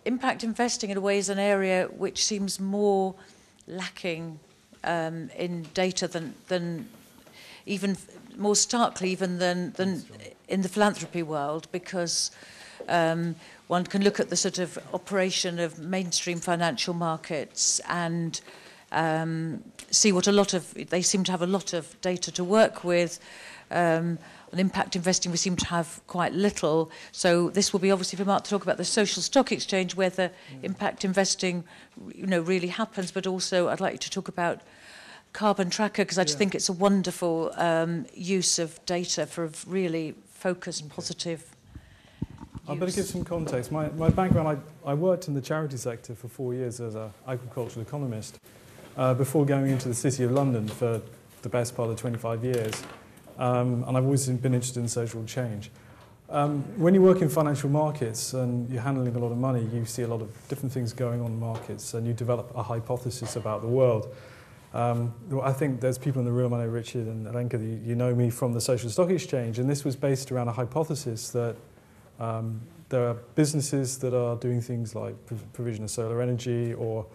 impact investing in a way is an area which seems more lacking in data than even more starkly even than in the philanthropy world, because one can look at the sort of operation of mainstream financial markets and see what they seem to have a lot of data to work with. On impact investing, we seem to have quite little. So this will be obviously for Mark to talk about the social stock exchange, where the impact investing, really happens. But also, I'd like you to talk about Carbon Tracker, because I just think it's a wonderful use of data for a really focused, positive I better give some context. My background, I worked in the charity sector for 4 years as an agricultural economist before going into the City of London for the best part of 25 years. And I've always been interested in social change. When you work in financial markets and you're handling a lot of money, you see a lot of different things going on in markets and you develop a hypothesis about the world. I think there's people in the room, I know Richard and Alenka, you know me from the Social Stock Exchange, and this was based around a hypothesis that there are businesses that are doing things like provision of solar energy or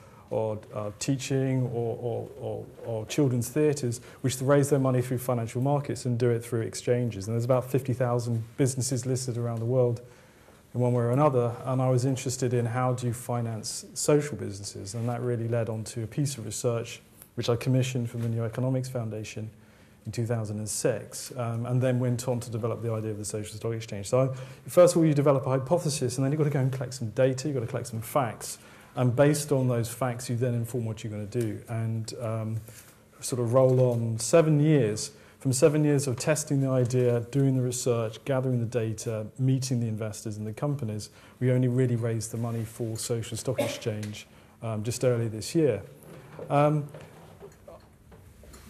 teaching or children's theatres, which raise their money through financial markets and do it through exchanges. And there's about 50,000 businesses listed around the world in one way or another. And I was interested in how do you finance social businesses, and that really led on to a piece of research which I commissioned from the New Economics Foundation in 2006, and then went on to develop the idea of the Social Stock Exchange. So first of all, you develop a hypothesis, and then you've got to go and collect some data, you've got to collect some facts, and based on those facts, you then inform what you're going to do. And sort of roll on 7 years. From 7 years of testing the idea, doing the research, gathering the data, meeting the investors and the companies, we only really raised the money for Social Stock Exchange just early this year.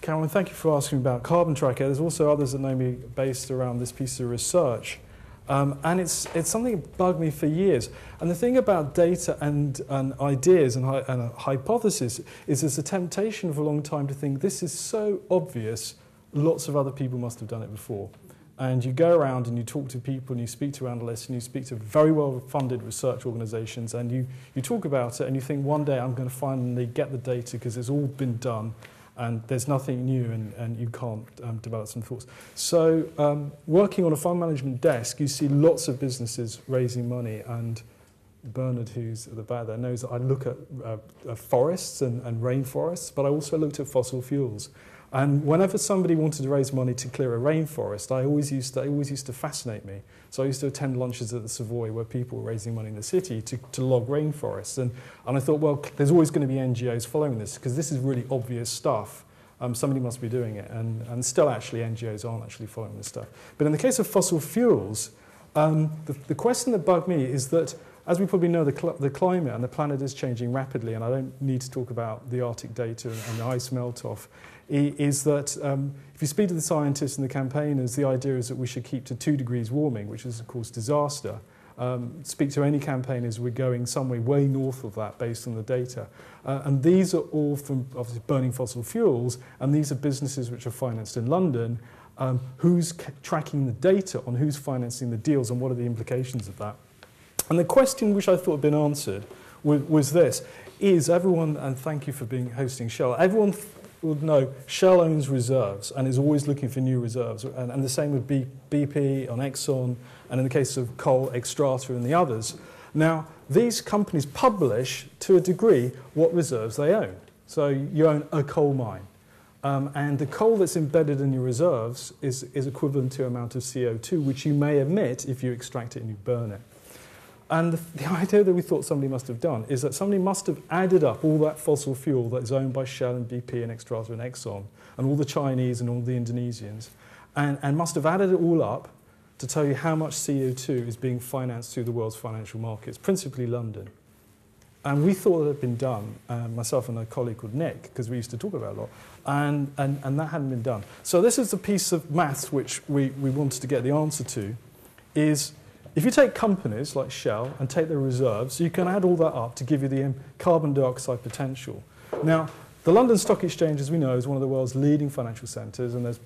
Caroline, thank you for asking about Carbon Tracker. There's also others that know me based around this piece of research. And it's something that bugged me for years. And the thing about data and ideas and a hypothesis is there's a temptation for a long time to think this is so obvious, lots of other people must have done it before. And you go around and you talk to people and you speak to analysts and you speak to very well-funded research organisations and you talk about it and you think one day I'm going to finally get the data because it's all been done. And there's nothing new, and you can't develop some thoughts. So working on a fund management desk, you see lots of businesses raising money, and Bernard, who's at the back there, knows that I look at forests and rainforests, but I also looked at fossil fuels. And whenever somebody wanted to raise money to clear a rainforest, it always used to fascinate me. So I used to attend lunches at the Savoy where people were raising money in the city to log rainforests. And I thought, well, there's always going to be NGOs following this because this is really obvious stuff. Somebody must be doing it. And still, actually, NGOs aren't actually following this stuff. But in the case of fossil fuels, the question that bugged me is that, as we probably know, the climate and the planet is changing rapidly, and I don't need to talk about the Arctic data and the ice melt-off, is that if you speak to the scientists and the campaigners, the idea is that we should keep to 2 degrees warming, which is, of course, disaster. Speak to any campaigners, we're going somewhere way north of that based on the data. And these are all from, obviously, burning fossil fuels, and these are businesses which are financed in London. Who's tracking the data on who's financing the deals and what are the implications of that? And the question which I thought had been answered was this. Is everyone, and thank you for hosting Shell, everyone would know Shell owns reserves and is always looking for new reserves. And the same with BP, on Exxon, and in the case of coal, Xstrata and the others. Now, these companies publish, to a degree, what reserves they own. So you own a coal mine. And the coal that's embedded in your reserves is equivalent to an amount of CO2, which you may emit if you extract it and you burn it. And the idea that we thought somebody must have done is that somebody must have added up all that fossil fuel that is owned by Shell and BP and Xstrata and Exxon, and all the Chinese and all the Indonesians, and must have added it all up to tell you how much CO2 is being financed through the world's financial markets, principally London. And we thought it had been done, myself and a colleague called Nick, because we used to talk about it a lot, and that hadn't been done. So this is the piece of maths which we wanted to get the answer to, is if you take companies like Shell and take their reserves, you can add all that up to give you the carbon dioxide potential. Now, the London Stock Exchange, as we know, is one of the world's leading financial centres, and there's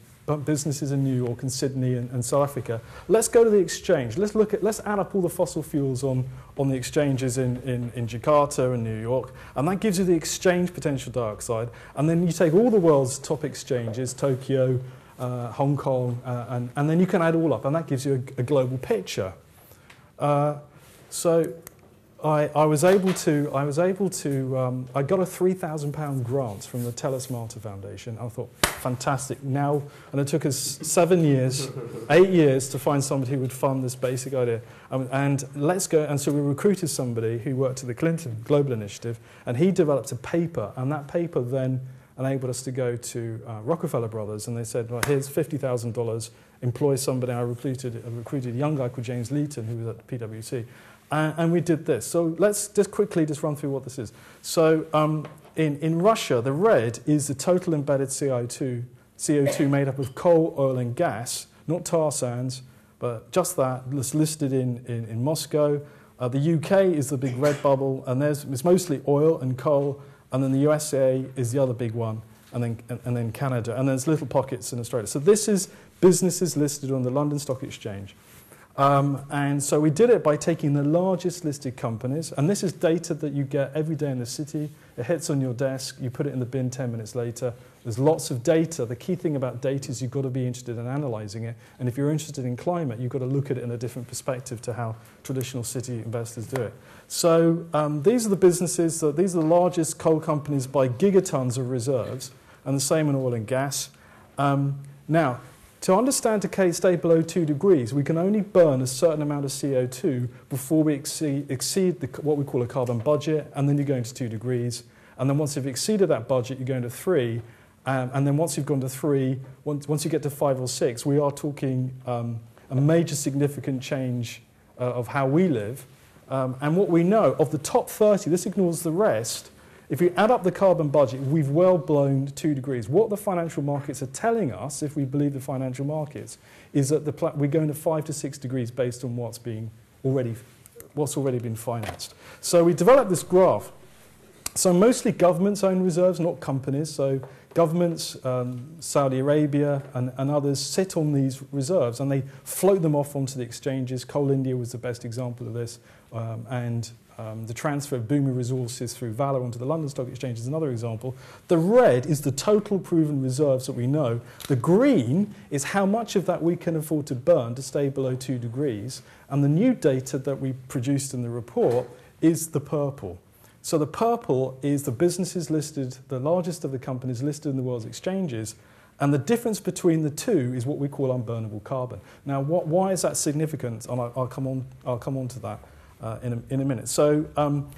businesses in New York and Sydney and South Africa. Let's go to the exchange. Let's add up all the fossil fuels on the exchanges in Jakarta and New York, and that gives you the exchange potential dioxide. And then you take all the world's top exchanges, Tokyo, Hong Kong, and then you can add all up, and that gives you a global picture. So I got a £3,000 grant from the Telesmarter Foundation. I thought, fantastic, now, and it took us 7 years, 8 years to find somebody who would fund this basic idea. And let's go, and so we recruited somebody who worked at the Clinton Global Initiative, and he developed a paper, and that paper then enabled us to go to Rockefeller Brothers, and they said, well, here's $50,000, employ somebody. I recruited a young guy called James Leeton, who was at PwC, and we did this. So let's just quickly run through what this is. So in Russia, the red is the total embedded CO2 made up of coal, oil, and gas, not tar sands, but just that. It's listed in Moscow. The UK is the big red bubble, and it's mostly oil and coal, and then the USA is the other big one, and then Canada, and there's little pockets in Australia. So this is businesses listed on the London Stock Exchange. And so we did it by taking the largest listed companies, and this is data that you get every day in the city. It hits on your desk, you put it in the bin 10 minutes later. There's lots of data. The key thing about data is you've got to be interested in analysing it, and if you're interested in climate, you've got to look at it in a different perspective to how traditional city investors do it. So these are the businesses, these are the largest coal companies by gigatons of reserves, and the same in oil and gas. Now, to understand to stay below 2 degrees, we can only burn a certain amount of CO2 before we exceed what we call a carbon budget, and then you go into 2 degrees. And then once you've exceeded that budget, you go into 3. And then once you've gone to 3, once you get to 5 or 6, we are talking a major significant change of how we live. And what we know, of the top 30, this ignores the rest, if you add up the carbon budget, we've well blown 2 degrees. What the financial markets are telling us, if we believe the financial markets, is that we're going to 5 to 6 degrees based on what's already been financed. So we developed this graph. So mostly governments own reserves, not companies. So governments, Saudi Arabia and others sit on these reserves and they float them off onto the exchanges. Coal India was the best example of this. The transfer of booming resources through Valor onto the London Stock Exchange is another example. The red is the total proven reserves that we know. The green is how much of that we can afford to burn to stay below 2 degrees. And the new data that we produced in the report is the purple. So the purple is the businesses listed, the largest of the companies listed in the world's exchanges, and the difference between the two is what we call unburnable carbon. Now, why is that significant? And I'll come on to that in a minute. So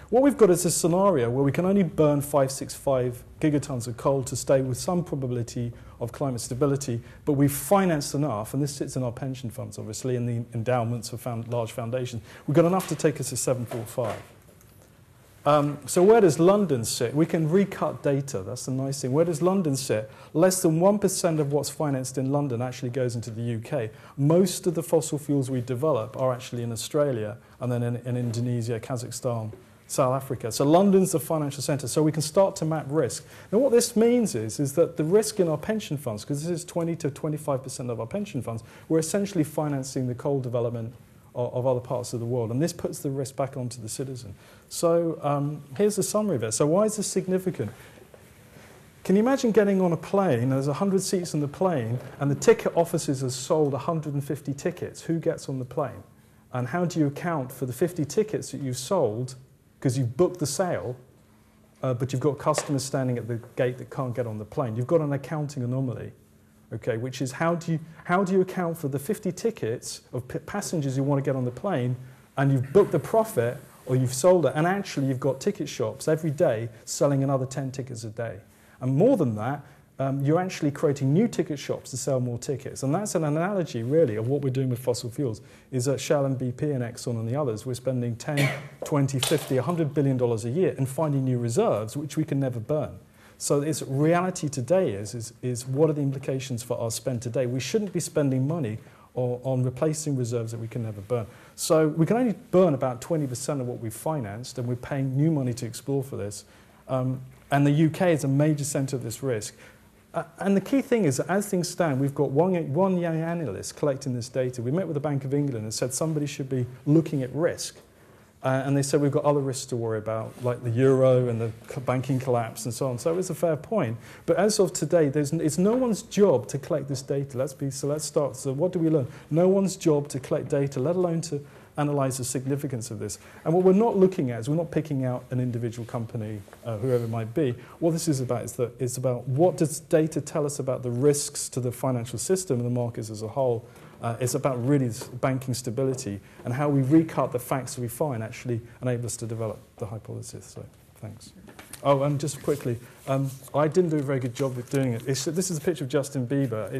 what we've got is a scenario where we can only burn 565 gigatons of coal to stay with some probability of climate stability, but we've financed enough, and this sits in our pension funds, obviously, in the endowments of large foundations. We've got enough to take us to 745. So where does London sit? We can recut data, that's the nice thing. Where does London sit? Less than 1% of what's financed in London actually goes into the UK. Most of the fossil fuels we develop are actually in Australia, and then in Indonesia, Kazakhstan, South Africa. So London's the financial centre, so we can start to map risk. Now what this means is that the risk in our pension funds, because this is 20 to 25% of our pension funds, we're essentially financing the coal development of other parts of the world, and this puts the risk back onto the citizen. So here's the summary of it. So why is this significant? Can you imagine getting on a plane, there's 100 seats on the plane, and the ticket offices have sold 150 tickets. Who gets on the plane? And how do you account for the 50 tickets that you've sold, because you've booked the sale, but you've got customers standing at the gate that can't get on the plane? You've got an accounting anomaly. Okay, which is how do you account for the 50 tickets of passengers who want to get on the plane, and you've booked the profit or you've sold it, and actually you've got ticket shops every day selling another 10 tickets a day. And more than that, you're actually creating new ticket shops to sell more tickets. And that's an analogy, really, of what we're doing with fossil fuels, is that Shell and BP and Exxon and the others, we're spending 10, 20, 50, $100 billion a year in finding new reserves, which we can never burn. So its reality today is what are the implications for our spend today? We shouldn't be spending money on replacing reserves that we can never burn. So we can only burn about 20% of what we've financed, and we're paying new money to explore for this. And the UK is a major centre of this risk. And the key thing is that as things stand, we've got one young analyst collecting this data. We met with the Bank of England and said somebody should be looking at risk. And they said we've got other risks to worry about, like the euro and the banking collapse and so on. So it was a fair point. But as of today, it's no one's job to collect this data. Let's start. So what do we learn? No one's job to collect data, let alone to analyse the significance of this. And what we're not looking at is we're not picking out an individual company, whoever it might be. What this is about is about what does data tell us about the risks to the financial system and the markets as a whole. It's about really banking stability, and how we recut the facts we find actually enable us to develop the hypothesis. So, thanks. Oh, and just quickly, I didn't do a very good job of doing it. This is a picture of Justin Bieber.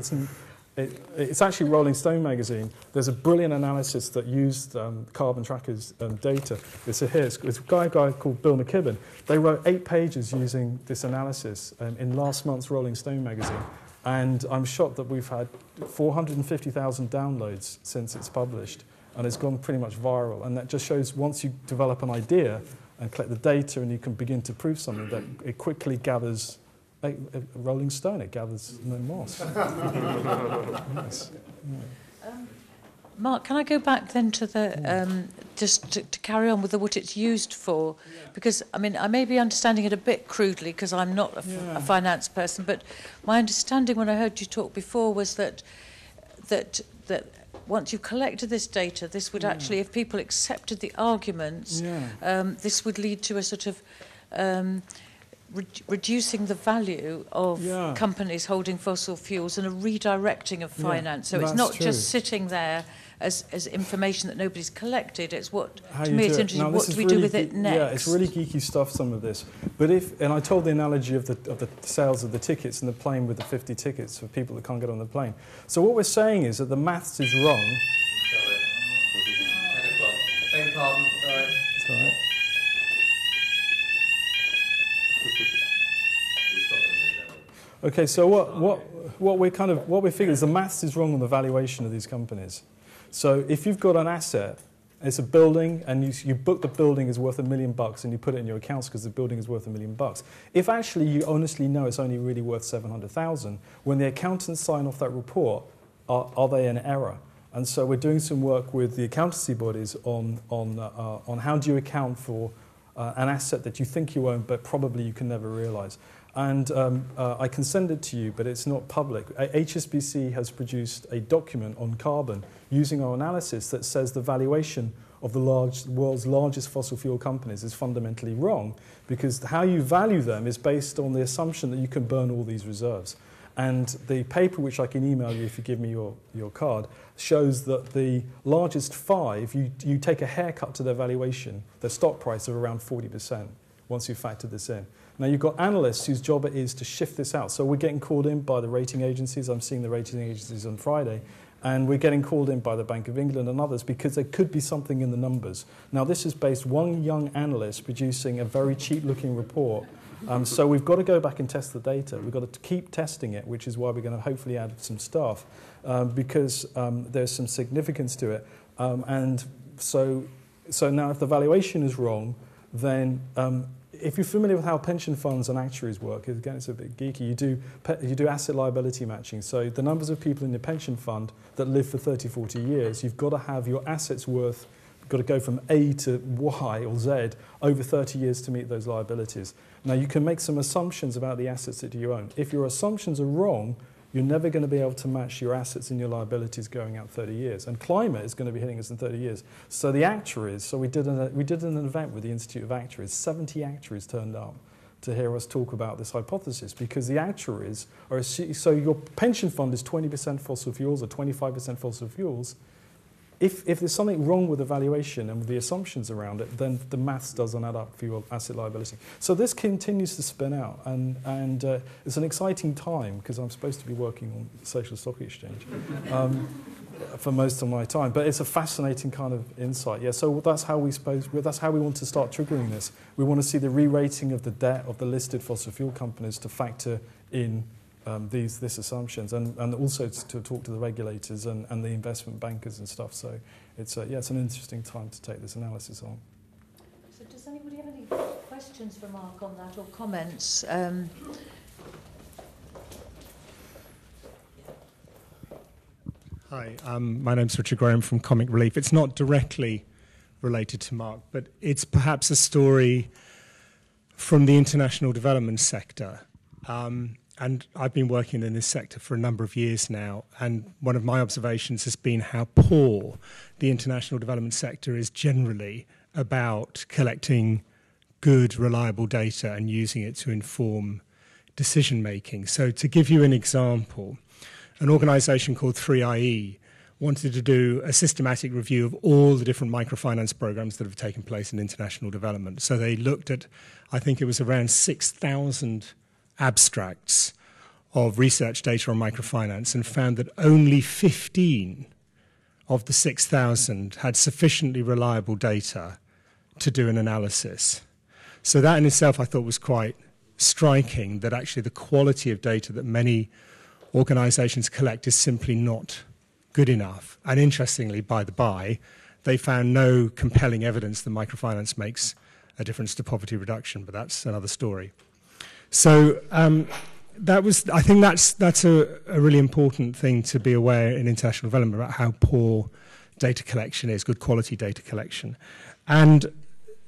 It's actually Rolling Stone magazine. There's a brilliant analysis that used Carbon Tracker's data. It's a guy called Bill McKibben. They wrote 8 pages using this analysis in last month's Rolling Stone magazine. And I'm shocked that we've had 450,000 downloads since it's published. And it's gone pretty much viral. And that just shows once you develop an idea and collect the data and you can begin to prove something, that it quickly gathers a Rolling Stone, it gathers no moss. Nice. Yeah. Mark, can I go back then to the, just to carry on with what it's used for? Because, I mean, I may be understanding it a bit crudely because I'm not a finance person, but my understanding when I heard you talk before was that once you've collected this data, this would actually, if people accepted the arguments, this would lead to a sort of reducing the value of companies holding fossil fuels and a redirecting of finance. So it's not just sitting there as information that nobody's collected. It's what, to me, it's interesting. What do we do with it next? Yeah, it's really geeky stuff, some of this. But and I told the analogy of the sales of the tickets in the plane with the 50 tickets for people that can't get on the plane. So what we're saying is that the maths is wrong. Sorry. 10 o'clock. Beg pardon. Sorry. It's all right. Okay, so what we figure is the maths is wrong on the valuation of these companies. So if you've got an asset, it's a building, and you book the building is worth $1 million, and you put it in your accounts because the building is worth $1 million. If actually you honestly know it's only really worth 700,000, when the accountants sign off that report, are they in error? And so we're doing some work with the accountancy bodies on how do you account for an asset that you think you own, but probably you can never realise. And I can send it to you, but it's not public. HSBC has produced a document on carbon using our analysis that says the valuation of the world's largest fossil fuel companies is fundamentally wrong, because how you value them is based on the assumption that you can burn all these reserves. And the paper, which I can email you if you give me your card, shows that the largest 5, you take a haircut to their valuation, their stock price of around 40% once you factor this in. Now, you've got analysts whose job it is to shift this out. So we're getting called in by the rating agencies. I'm seeing the rating agencies on Friday. And we're getting called in by the Bank of England and others because there could be something in the numbers. Now, this is based one young analyst producing a very cheap-looking report. So we've got to go back and test the data. We've got to keep testing it, which is why we're going to hopefully add some staff, because there's some significance to it. And so now if the valuation is wrong, then if you're familiar with how pension funds and actuaries work, again, it's a bit geeky, you do asset liability matching. So the numbers of people in your pension fund that live for 30, 40 years, you've got to have your assets worth, got to go from A to Y or Z over 30 years to meet those liabilities. Now, you can make some assumptions about the assets that you own. If your assumptions are wrong, you're never going to be able to match your assets and your liabilities going out 30 years. And climate is going to be hitting us in 30 years. So the actuaries, so we did an event with the Institute of Actuaries. 70 actuaries turned up to hear us talk about this hypothesis, because the actuaries are, so your pension fund is 20% fossil fuels or 25% fossil fuels. If there's something wrong with the valuation and with the assumptions around it, then the maths doesn't add up for your asset liability. So this continues to spin out, and it's an exciting time because I'm supposed to be working on the Social Stock Exchange for most of my time. But it's a fascinating kind of insight. Yeah. So that's how we want to start triggering this. We want to see the re-rating of the debt of the listed fossil fuel companies to factor in these assumptions, and also to talk to the regulators and the investment bankers and stuff. So it's an interesting time to take this analysis on. So does anybody have any questions for Mark on that or comments? Hi, my name's Richard Graham from Comic Relief. It's not directly related to Mark, but it's perhaps a story from the international development sector. And I've been working in this sector for a number of years now, and one of my observations has been how poor the international development sector is generally about collecting good, reliable data and using it to inform decision-making. So to give you an example, an organisation called 3IE wanted to do a systematic review of all the different microfinance programs that have taken place in international development. So they looked at, I think it was around 6,000 abstracts of research data on microfinance and found that only 15 of the 6,000 had sufficiently reliable data to do an analysis. So that in itself I thought was quite striking, that actually the quality of data that many organisations collect is simply not good enough. And interestingly, by the by, they found no compelling evidence that microfinance makes a difference to poverty reduction, but that's another story. So I think that's a really important thing to be aware in international development about how poor data collection is, good quality data collection. And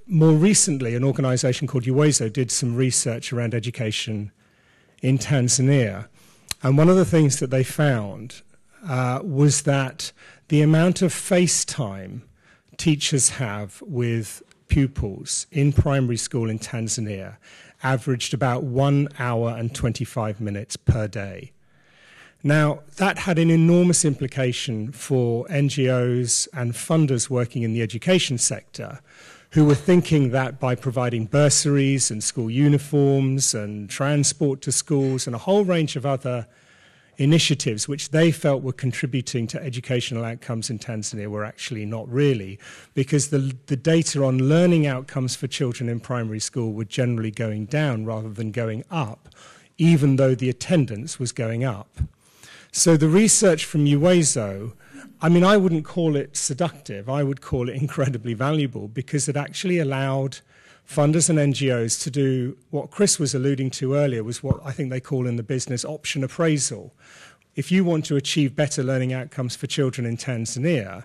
more recently, an organisation called UWEZO did some research around education in Tanzania. And one of the things that they found was that the amount of face time teachers have with pupils in primary school in Tanzania averaged about 1 hour and 25 minutes per day. Now, that had an enormous implication for NGOs and funders working in the education sector, who were thinking that by providing bursaries and school uniforms and transport to schools and a whole range of other initiatives which they felt were contributing to educational outcomes in Tanzania were actually not really, because the data on learning outcomes for children in primary school were generally going down rather than going up, even though the attendance was going up. So the research from UWEZO, I mean, I wouldn't call it seductive. I would call it incredibly valuable, because it actually allowed funders and NGOs to do what Chris was alluding to earlier, was what I think they call in the business option appraisal. If you want to achieve better learning outcomes for children in Tanzania,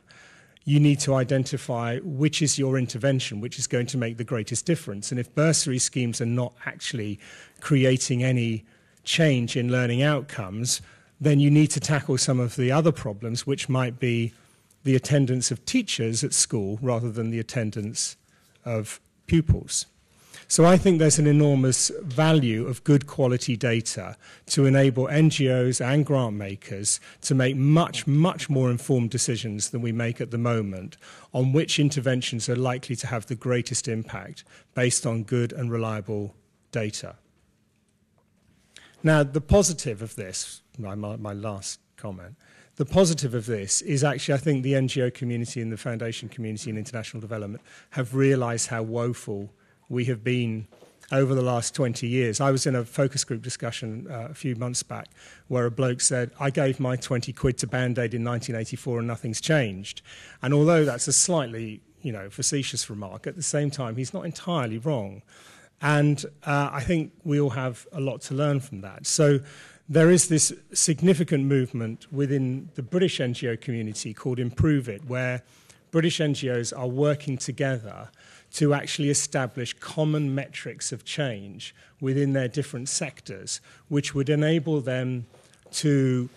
you need to identify which is your intervention, which is going to make the greatest difference. And if bursary schemes are not actually creating any change in learning outcomes, then you need to tackle some of the other problems, which might be the attendance of teachers at school rather than the attendance of pupils. So I think there's an enormous value of good quality data to enable NGOs and grant makers to make much, much more informed decisions than we make at the moment on which interventions are likely to have the greatest impact based on good and reliable data. Now, the positive of this, my last comment, the positive of this is actually I think the NGO community and the foundation community in international development have realised how woeful we have been over the last 20 years. I was in a focus group discussion a few months back where a bloke said, I gave my 20 quid to Band-Aid in 1984 and nothing's changed. And although that's a slightly, facetious remark, at the same time, he's not entirely wrong. And I think we all have a lot to learn from that. So there is this significant movement within the British NGO community called Improve It, where British NGOs are working together to actually establish common metrics of change within their different sectors, which would enable them to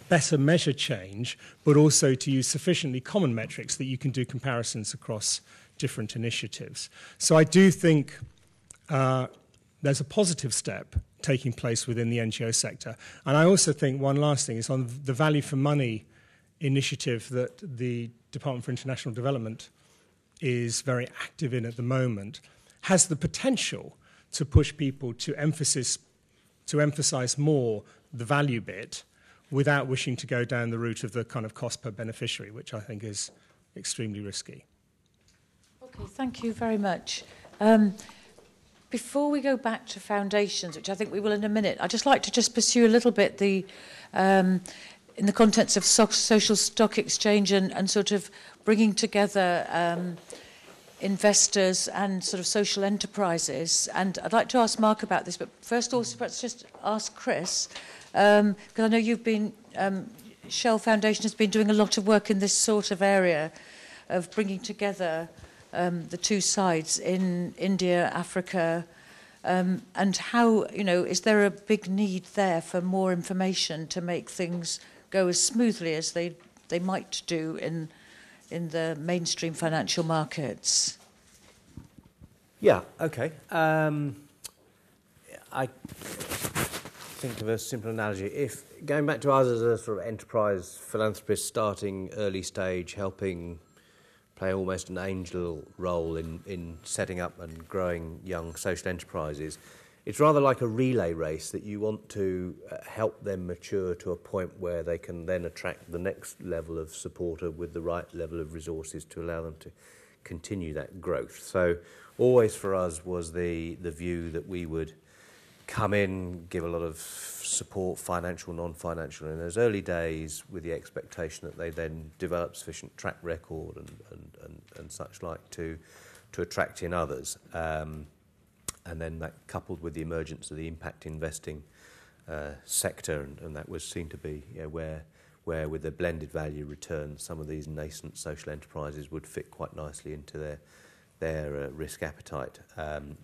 better measure change, but also to use sufficiently common metrics that you can do comparisons across different initiatives. So I do think there's a positive step taking place within the NGO sector. And I also think one last thing is on the value for money initiative that the Department for International Development is very active in at the moment, has the potential to push people to emphasize more the value bit without wishing to go down the route of the kind of cost per beneficiary, which I think is extremely risky. Okay, thank you very much. Before we go back to foundations, which I think we will in a minute, I'd just like to just pursue a little bit the in the context of social stock exchange and sort of bringing together investors and sort of social enterprises. And I'd like to ask Mark about this, but first also perhaps just ask Chris, because I know you've been, Shell Foundation has been doing a lot of work in this sort of area of bringing together the two sides in India, Africa, and how, is there a big need there for more information to make things go as smoothly as they might do in the mainstream financial markets? Yeah, okay. I think think of a simple analogy. If going back to us as a sort of enterprise philanthropist, starting early stage, helping play almost an angel role in setting up and growing young social enterprises, it's rather like a relay race that you want to help them mature to a point where they can then attract the next level of supporter with the right level of resources to allow them to continue that growth. So always for us was the view that we would come in, give a lot of support, financial, non-financial, in those early days with the expectation that they then develop sufficient track record and such like to attract in others. And then that coupled with the emergence of the impact investing sector, and that was seen to be where with the blended value return, some of these nascent social enterprises would fit quite nicely into their risk appetite,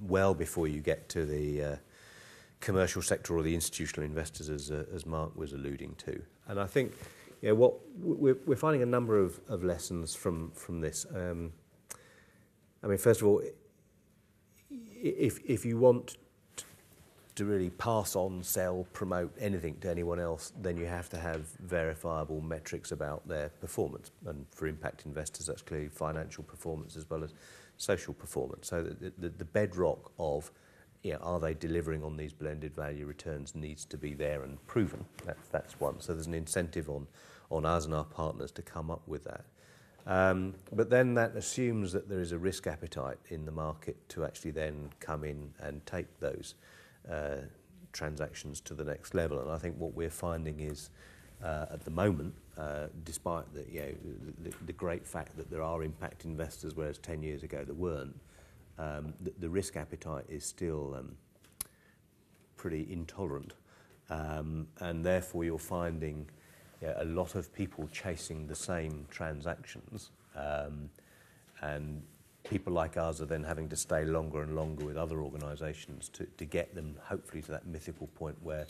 well before you get to the commercial sector or the institutional investors, as Mark was alluding to. And I think what we're finding a number of lessons from this. I mean, first of all, if you want to really pass on, sell, promote anything to anyone else, then you have to have verifiable metrics about their performance. And for impact investors, that's clearly financial performance as well as social performance. So the bedrock of are they delivering on these blended value returns needs to be there and proven. That's one. So there's an incentive on us and our partners to come up with that. But then that assumes that there is a risk appetite in the market to actually then come in and take those transactions to the next level. And I think what we're finding is at the moment, despite the great fact that there are impact investors, whereas 10 years ago there weren't, the risk appetite is still pretty intolerant, and therefore you're finding a lot of people chasing the same transactions, and people like us are then having to stay longer and longer with other organisations to get them hopefully to that mythical point where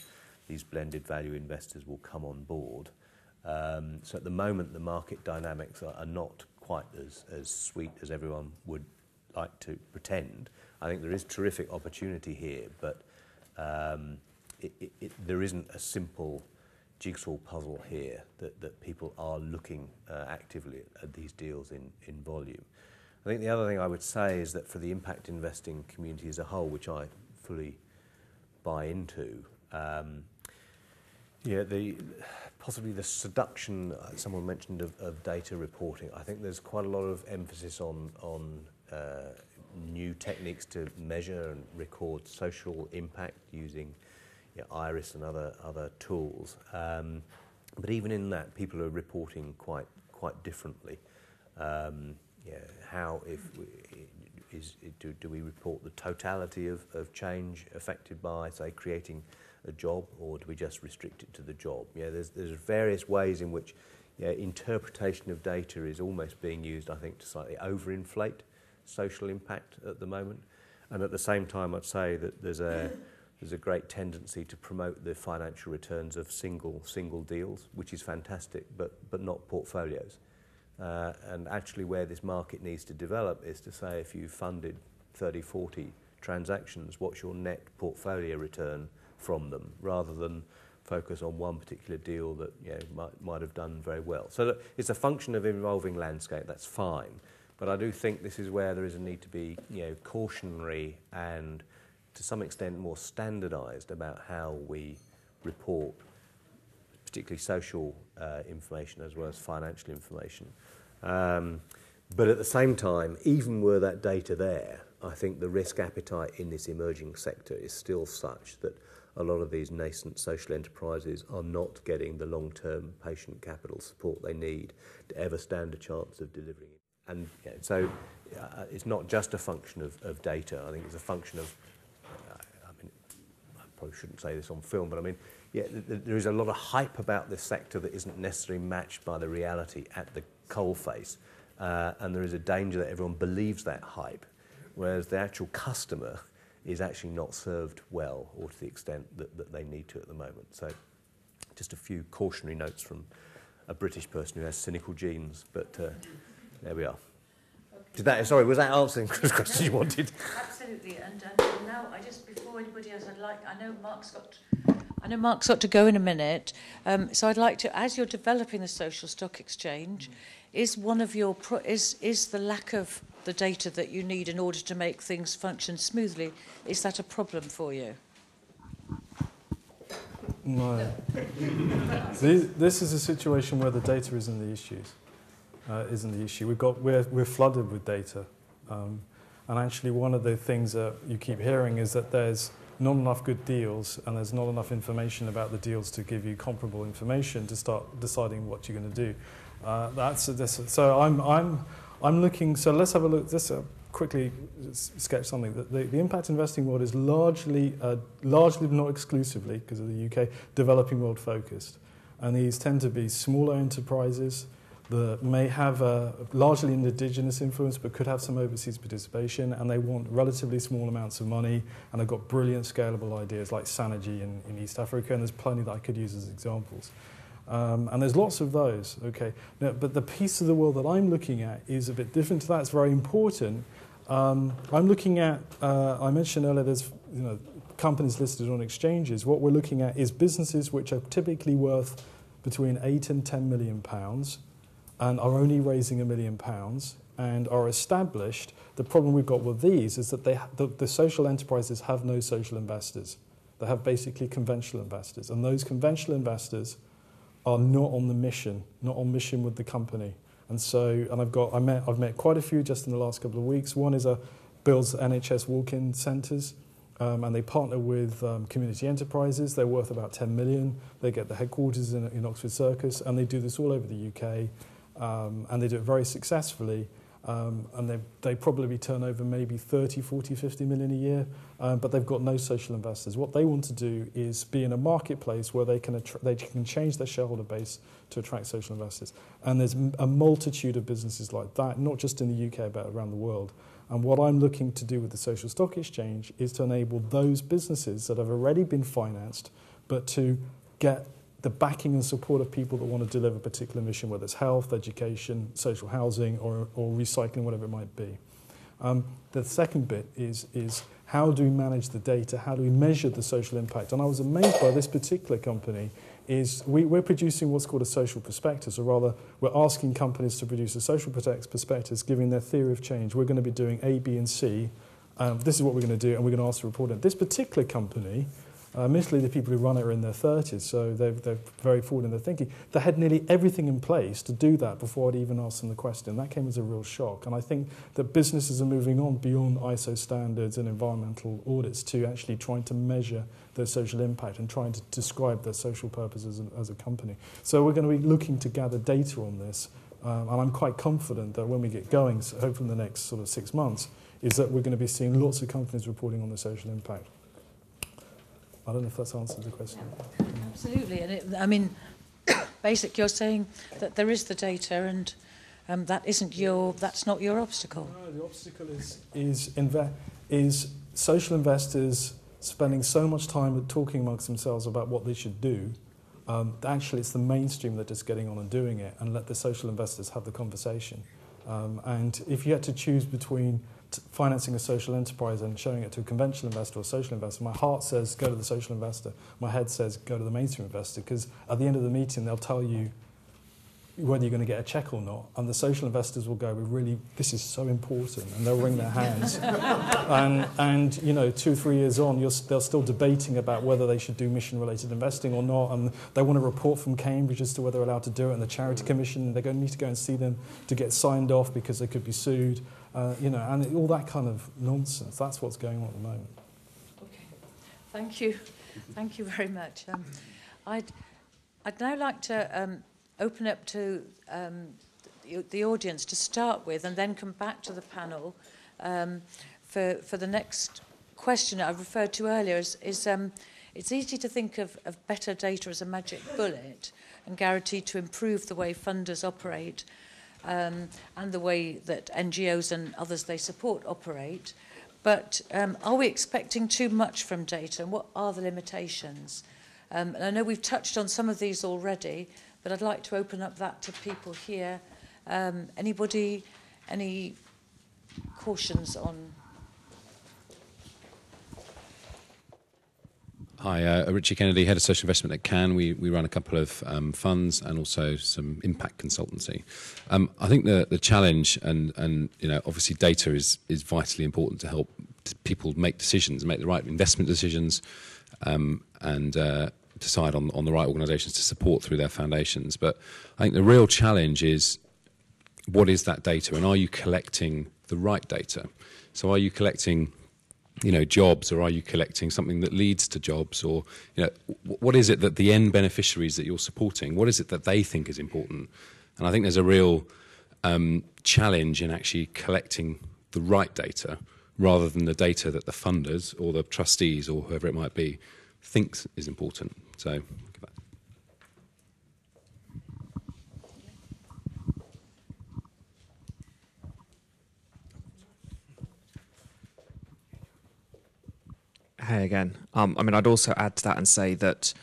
these blended value investors will come on board. So at the moment the market dynamics are not quite as sweet as everyone would like to pretend. I think there is terrific opportunity here, but there isn't a simple jigsaw puzzle here that people are looking actively at these deals in volume. I think the other thing I would say is that for the impact investing community as a whole, which I fully buy into, possibly the seduction someone mentioned of data reporting. I think there's quite a lot of emphasis on new techniques to measure and record social impact using Iris and other tools. But even in that, people are reporting quite differently. Do we report the totality of change affected by, say, creating a job, or do we just restrict it to the job? There's various ways in which interpretation of data is almost being used, I think, to slightly overinflate social impact at the moment. And at the same time, I'd say that there's a great tendency to promote the financial returns of single deals, which is fantastic, but not portfolios. And actually where this market needs to develop is to say, if you funded 30, 40 transactions, what's your net portfolio return from them, rather than focus on one particular deal that might have done very well. So look, it's a function of evolving landscape, that's fine. But I do think this is where there is a need to be cautionary and to some extent more standardised about how we report particularly social information as well as financial information. But at the same time, even were that data there, I think the risk appetite in this emerging sector is still such that a lot of these nascent social enterprises are not getting the long-term patient capital support they need to ever stand a chance of delivering it. And so it's not just a function of data. I think it's a function of, I probably shouldn't say this on film, but I mean, there is a lot of hype about this sector that isn't necessarily matched by the reality at the coalface. And there is a danger that everyone believes that hype, whereas the actual customer is actually not served well or to the extent that they need to at the moment. So just a few cautionary notes from a British person who has cynical genes, but there we are. Okay. Sorry, was that answering the question you wanted? Absolutely, and now before anybody else, I know Mark's got to go in a minute, so I'd like to, as you're developing the social stock exchange, is one of your is the lack of the data that you need in order to make things function smoothly, is that a problem for you? No. This is a situation where the data isn't the issue. We're flooded with data, and actually one of the things that you keep hearing is that there's not enough good deals and there's not enough information about the deals to give you comparable information to start deciding what you're going to do. So I'm looking. So let's have a look. Let's quickly sketch something. The impact investing world is largely, but not exclusively, because of the UK, developing world focused, and these tend to be smaller enterprises that may have a largely indigenous influence but could have some overseas participation, and they want relatively small amounts of money, and they've got brilliant scalable ideas like Sanergy in East Africa, and there's plenty that I could use as examples. And there's lots of those, okay. Now, but the piece of the world that I'm looking at is a bit different to that. It's very important. I'm looking at, I mentioned earlier, there's companies listed on exchanges. What we're looking at is businesses which are typically worth between 8 and 10 million pounds and are only raising £1 million and are established. The problem we've got with these is that the social enterprises have no social investors. They have basically conventional investors, and those conventional investors are not on mission with the company. And so, I've met quite a few just in the last couple of weeks. One builds NHS walk-in centres, and they partner with community enterprises. They're worth about 10 million. They get the headquarters in Oxford Circus, and they do this all over the UK, and they do it very successfully. And they probably turn over maybe 30, 40, 50 million a year, but they've got no social investors. What they want to do is be in a marketplace where they can change their shareholder base to attract social investors. And there's a multitude of businesses like that, not just in the UK, but around the world. And what I'm looking to do with the Social Stock Exchange is to enable those businesses that have already been financed, but to get the backing and support of people that want to deliver a particular mission, whether it's health, education, social housing, or recycling, whatever it might be. The second bit is how do we manage the data? How do we measure the social impact? And I was amazed by this particular company. We're producing what's called a social prospectus, or rather, we're asking companies to produce a social prospectus, giving their theory of change. We're going to be doing A, B, and C. This is what we're going to do, and we're going to ask to report it. This particular company, mostly the people who run it are in their 30s, so they're very forward in their thinking. They had nearly everything in place to do that before I'd even asked them the question. That came as a real shock. And I think that businesses are moving on beyond ISO standards and environmental audits to actually trying to measure their social impact and trying to describe their social purpose as a company. So we're going to be looking to gather data on this, and I'm quite confident that when we get going, so hopefully in the next sort of 6 months, is that we're going to be seeing lots of companies reporting on their social impact. I don't know if that's answered the question. Yeah, absolutely. And basically you're saying that there is the data, and that's not your obstacle. No, the obstacle is social investors spending so much time talking amongst themselves about what they should do. Actually, it's the mainstream that is getting on and doing it, and let the social investors have the conversation. And if you had to choose between financing a social enterprise and showing it to a conventional investor or social investor, my heart says go to the social investor. My head says go to the mainstream investor, because at the end of the meeting they'll tell you whether you're going to get a check or not, and the social investors will go, this is so important, and they'll wring their hands. and 2 or 3 years on, they're still debating about whether they should do mission-related investing or not, and they want a report from Cambridge as to whether they're allowed to do it, and the Charity Commission, they're going to need to go and see them to get signed off because they could be sued, and all that kind of nonsense. That's what's going on at the moment. Okay, thank you. Thank you very much. I'd now like to open up to the audience to start with, and then come back to the panel for the next question I referred to earlier. It's easy to think of better data as a magic bullet and guaranteed to improve the way funders operate and the way that NGOs and others they support operate. But are we expecting too much from data, and what are the limitations? And I know we've touched on some of these already, but I'd like to open up that to people here. Anybody, any cautions on? Hi, Richard Kennedy, Head of Social Investment at Cannes. We run a couple of funds and also some impact consultancy. I think the challenge, and obviously data is vitally important to help people make decisions, make the right investment decisions, and decide on the right organisations to support through their foundations. But I think the real challenge is, what is that data, and are you collecting the right data? So are you collecting jobs, or are you collecting something that leads to jobs, or what is it that the end beneficiaries that you're supporting, what is it that they think is important? And I think there's a real challenge in actually collecting the right data rather than the data that the funders or the trustees or whoever it might be thinks is important. So Hey again. I'd also add to that and say that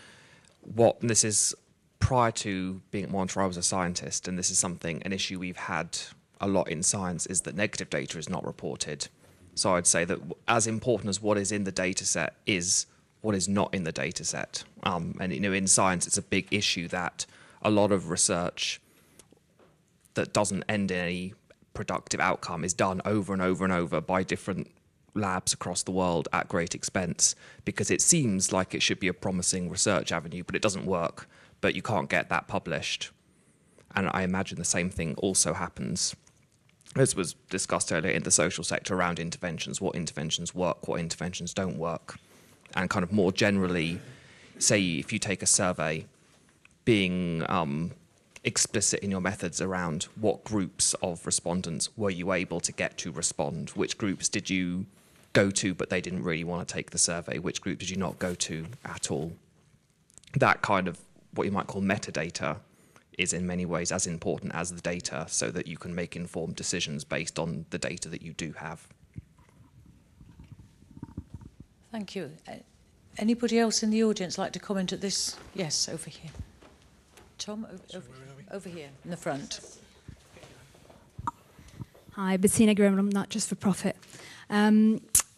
this is prior to being at Monitor, I was a scientist, and this is an issue we've had a lot in science, is that negative data is not reported. So I'd say that as important as what is in the data set is what is not in the data set. And in science, it's a big issue that a lot of research that doesn't end in any productive outcome is done over and over and over by different labs across the world at great expense, because it seems like it should be a promising research avenue, but it doesn't work, but you can't get that published. And I imagine the same thing also happens, as was discussed earlier, in the social sector around interventions, what interventions work, what interventions don't work. And kind of more generally, say if you take a survey, being explicit in your methods around what groups of respondents were you able to get to respond, which groups did you go to but they didn't really want to take the survey, which group did you not go to at all. That kind of what you might call metadata is in many ways as important as the data, so that you can make informed decisions based on the data that you do have. Thank you. Anybody else in the audience like to comment at this? Yes, over here. Tom, over here in the front. Hi, Bettina Grimm from Not Just for Profit.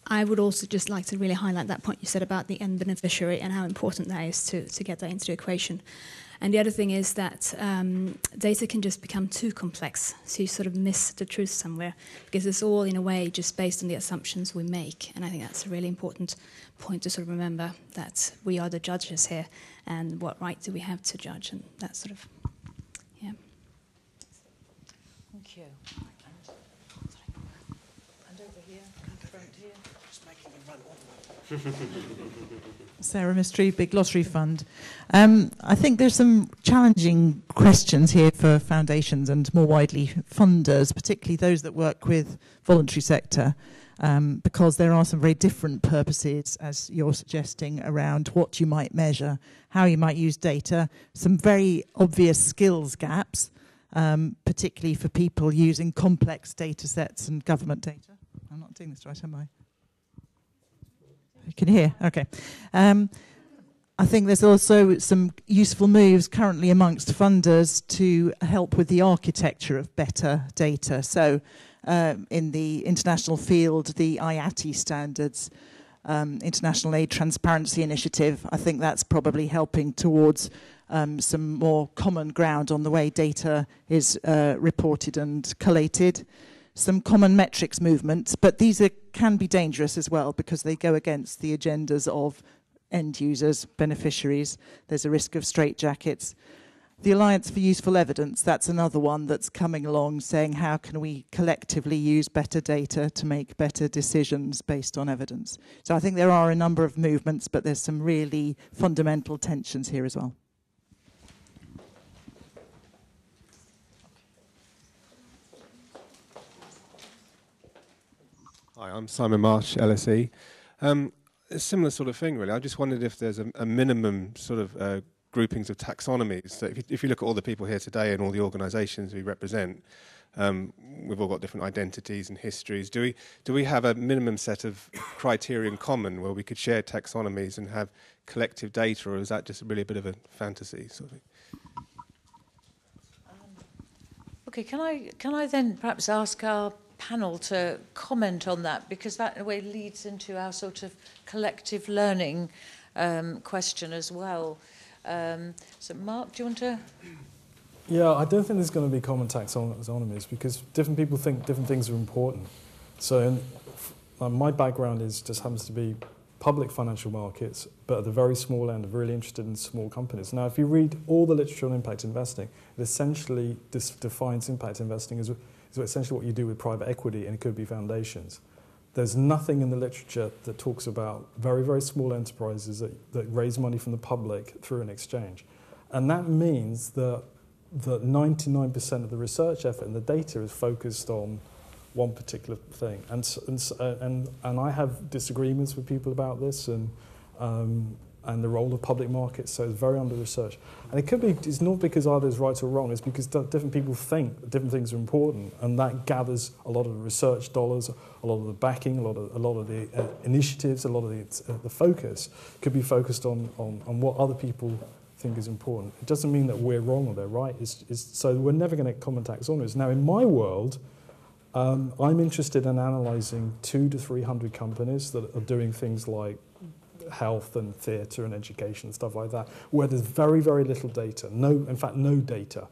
I would also just like to really highlight that point you said about the end beneficiary and how important that is to get that into the equation. And the other thing is that data can just become too complex, so you sort of miss the truth somewhere, because it's all, in a way, just based on the assumptions we make. And I think that's a really important point to sort of remember, that we are the judges here, and what right do we have to judge, and that sort of, yeah. Thank you. And over here, in the front here. Just making them run all the way. Sarah Mystery, Big Lottery Fund. I think there's some challenging questions here for foundations and more widely funders, particularly those that work with voluntary sector, because there are some very different purposes, as you're suggesting, around what you might measure, how you might use data, some very obvious skills gaps, particularly for people using complex data sets and government data. I'm not doing this right, am I? Can you hear? Okay. I think there's also some useful moves currently amongst funders to help with the architecture of better data. So in the international field, the IATI standards, International Aid Transparency Initiative, I think that's probably helping towards some more common ground on the way data is reported and collated. Some common metrics movements, but these can be dangerous as well, because they go against the agendas of end users, beneficiaries. There's a risk of straitjackets. The Alliance for Useful Evidence, that's another one that's coming along, saying how can we collectively use better data to make better decisions based on evidence. So I think there are a number of movements, but there's some really fundamental tensions here as well. Hi, I'm Simon Marsh, LSE. A similar sort of thing, really. I just wondered if there's a minimum sort of groupings of taxonomies. So if you look at all the people here today and all the organisations we represent, we've all got different identities and histories. Do we have a minimum set of criteria in common where we could share taxonomies and have collective data, or is that just really a bit of a fantasy sort of thing? Okay, can I then perhaps ask our panel to comment on that, because that in a way leads into our sort of collective learning question as well. So Mark, do you want to? Yeah, I don't think there's going to be common taxonomies because different people think different things are important. So my background just happens to be public financial markets, but at the very small end, really interested in small companies. Now, if you read all the literature on impact investing, it essentially defines impact investing as essentially what you do with private equity, and it could be foundations. There's nothing in the literature that talks about very, very small enterprises that raise money from the public through an exchange. And that means that 99% of the research effort and the data is focused on one particular thing. And I have disagreements with people about this and the role of public markets, so it's very under-researched. And it's not because either is right or wrong, it's because different people think that different things are important, and that gathers a lot of the research dollars, a lot of the backing, a lot of the initiatives, a lot of the focus could be focused on what other people think is important. It doesn't mean that we're wrong or they're right. So we're never going to get common taxonomies. Now, in my world, I'm interested in analysing 200 to 300 companies that are doing things like health and theatre and education and stuff like that, where there's very, very little data. In fact, no data.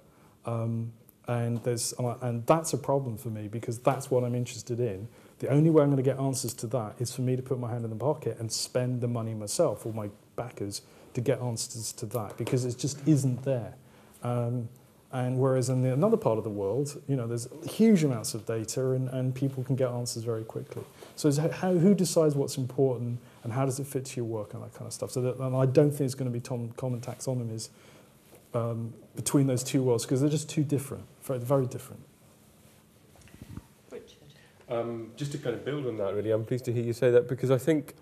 And that's a problem for me because that's what I'm interested in. The only way I'm going to get answers to that is for me to put my hand in the pocket and spend the money myself or my backers to get answers to that because it just isn't there. And whereas in another part of the world, there's huge amounts of data and people can get answers very quickly. So who decides what's important and how does it fit to your work and that kind of stuff? And I don't think there's going to be common taxonomies between those two worlds because they're just too different, very, very different. Richard? Just to kind of build on that, really, I'm pleased to hear you say that because I think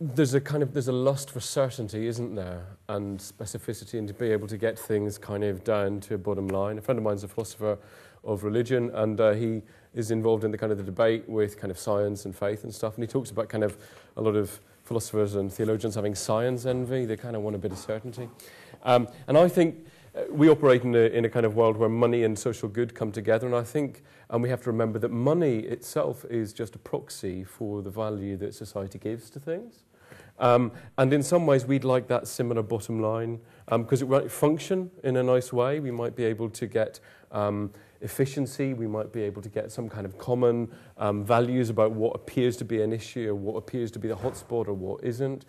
there's a lust for certainty, isn't there, and specificity, and to be able to get things kind of down to a bottom line. A friend of mine's a philosopher of religion, and he is involved in the kind of the debate with kind of science and faith and stuff, and he talks about kind of a lot of philosophers and theologians having science envy. They kind of want a bit of certainty. And I think we operate in a kind of world where money and social good come together, and we have to remember that money itself is just a proxy for the value that society gives to things. And in some ways, we'd like that similar bottom line because it might function in a nice way. We might be able to get efficiency. We might be able to get some kind of common values about what appears to be an issue or what appears to be the hotspot or what isn't.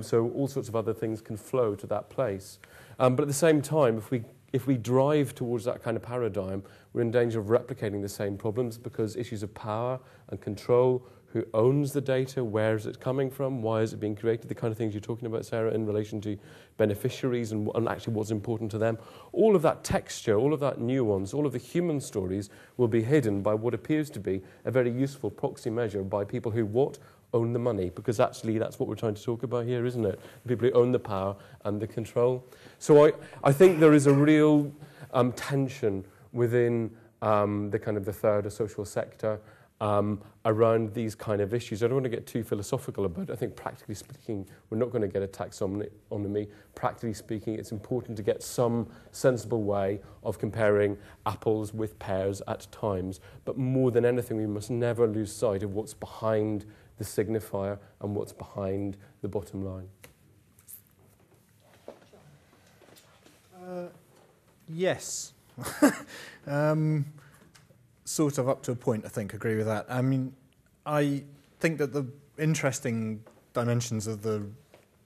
So all sorts of other things can flow to that place. But at the same time, if we drive towards that kind of paradigm, we're in danger of replicating the same problems because issues of power and control, who owns the data, where is it coming from, why is it being created, the kind of things you're talking about, Sarah, in relation to beneficiaries and actually what's important to them. All of that texture, all of that nuance, all of the human stories will be hidden by what appears to be a very useful proxy measure by people who own the money, because actually that's what we're trying to talk about here, isn't it? The people who own the power and the control. So I think there is a real tension within the kind of the third or social sector around these kind of issues. I don't want to get too philosophical about it. I think practically speaking, we're not going to get a taxonomy. Practically speaking, it's important to get some sensible way of comparing apples with pears at times. But more than anything, we must never lose sight of what's behind the signifier and what's behind the bottom line. Yes. Sort of up to a point, I think, agree with that. I mean, I think that the interesting dimensions of the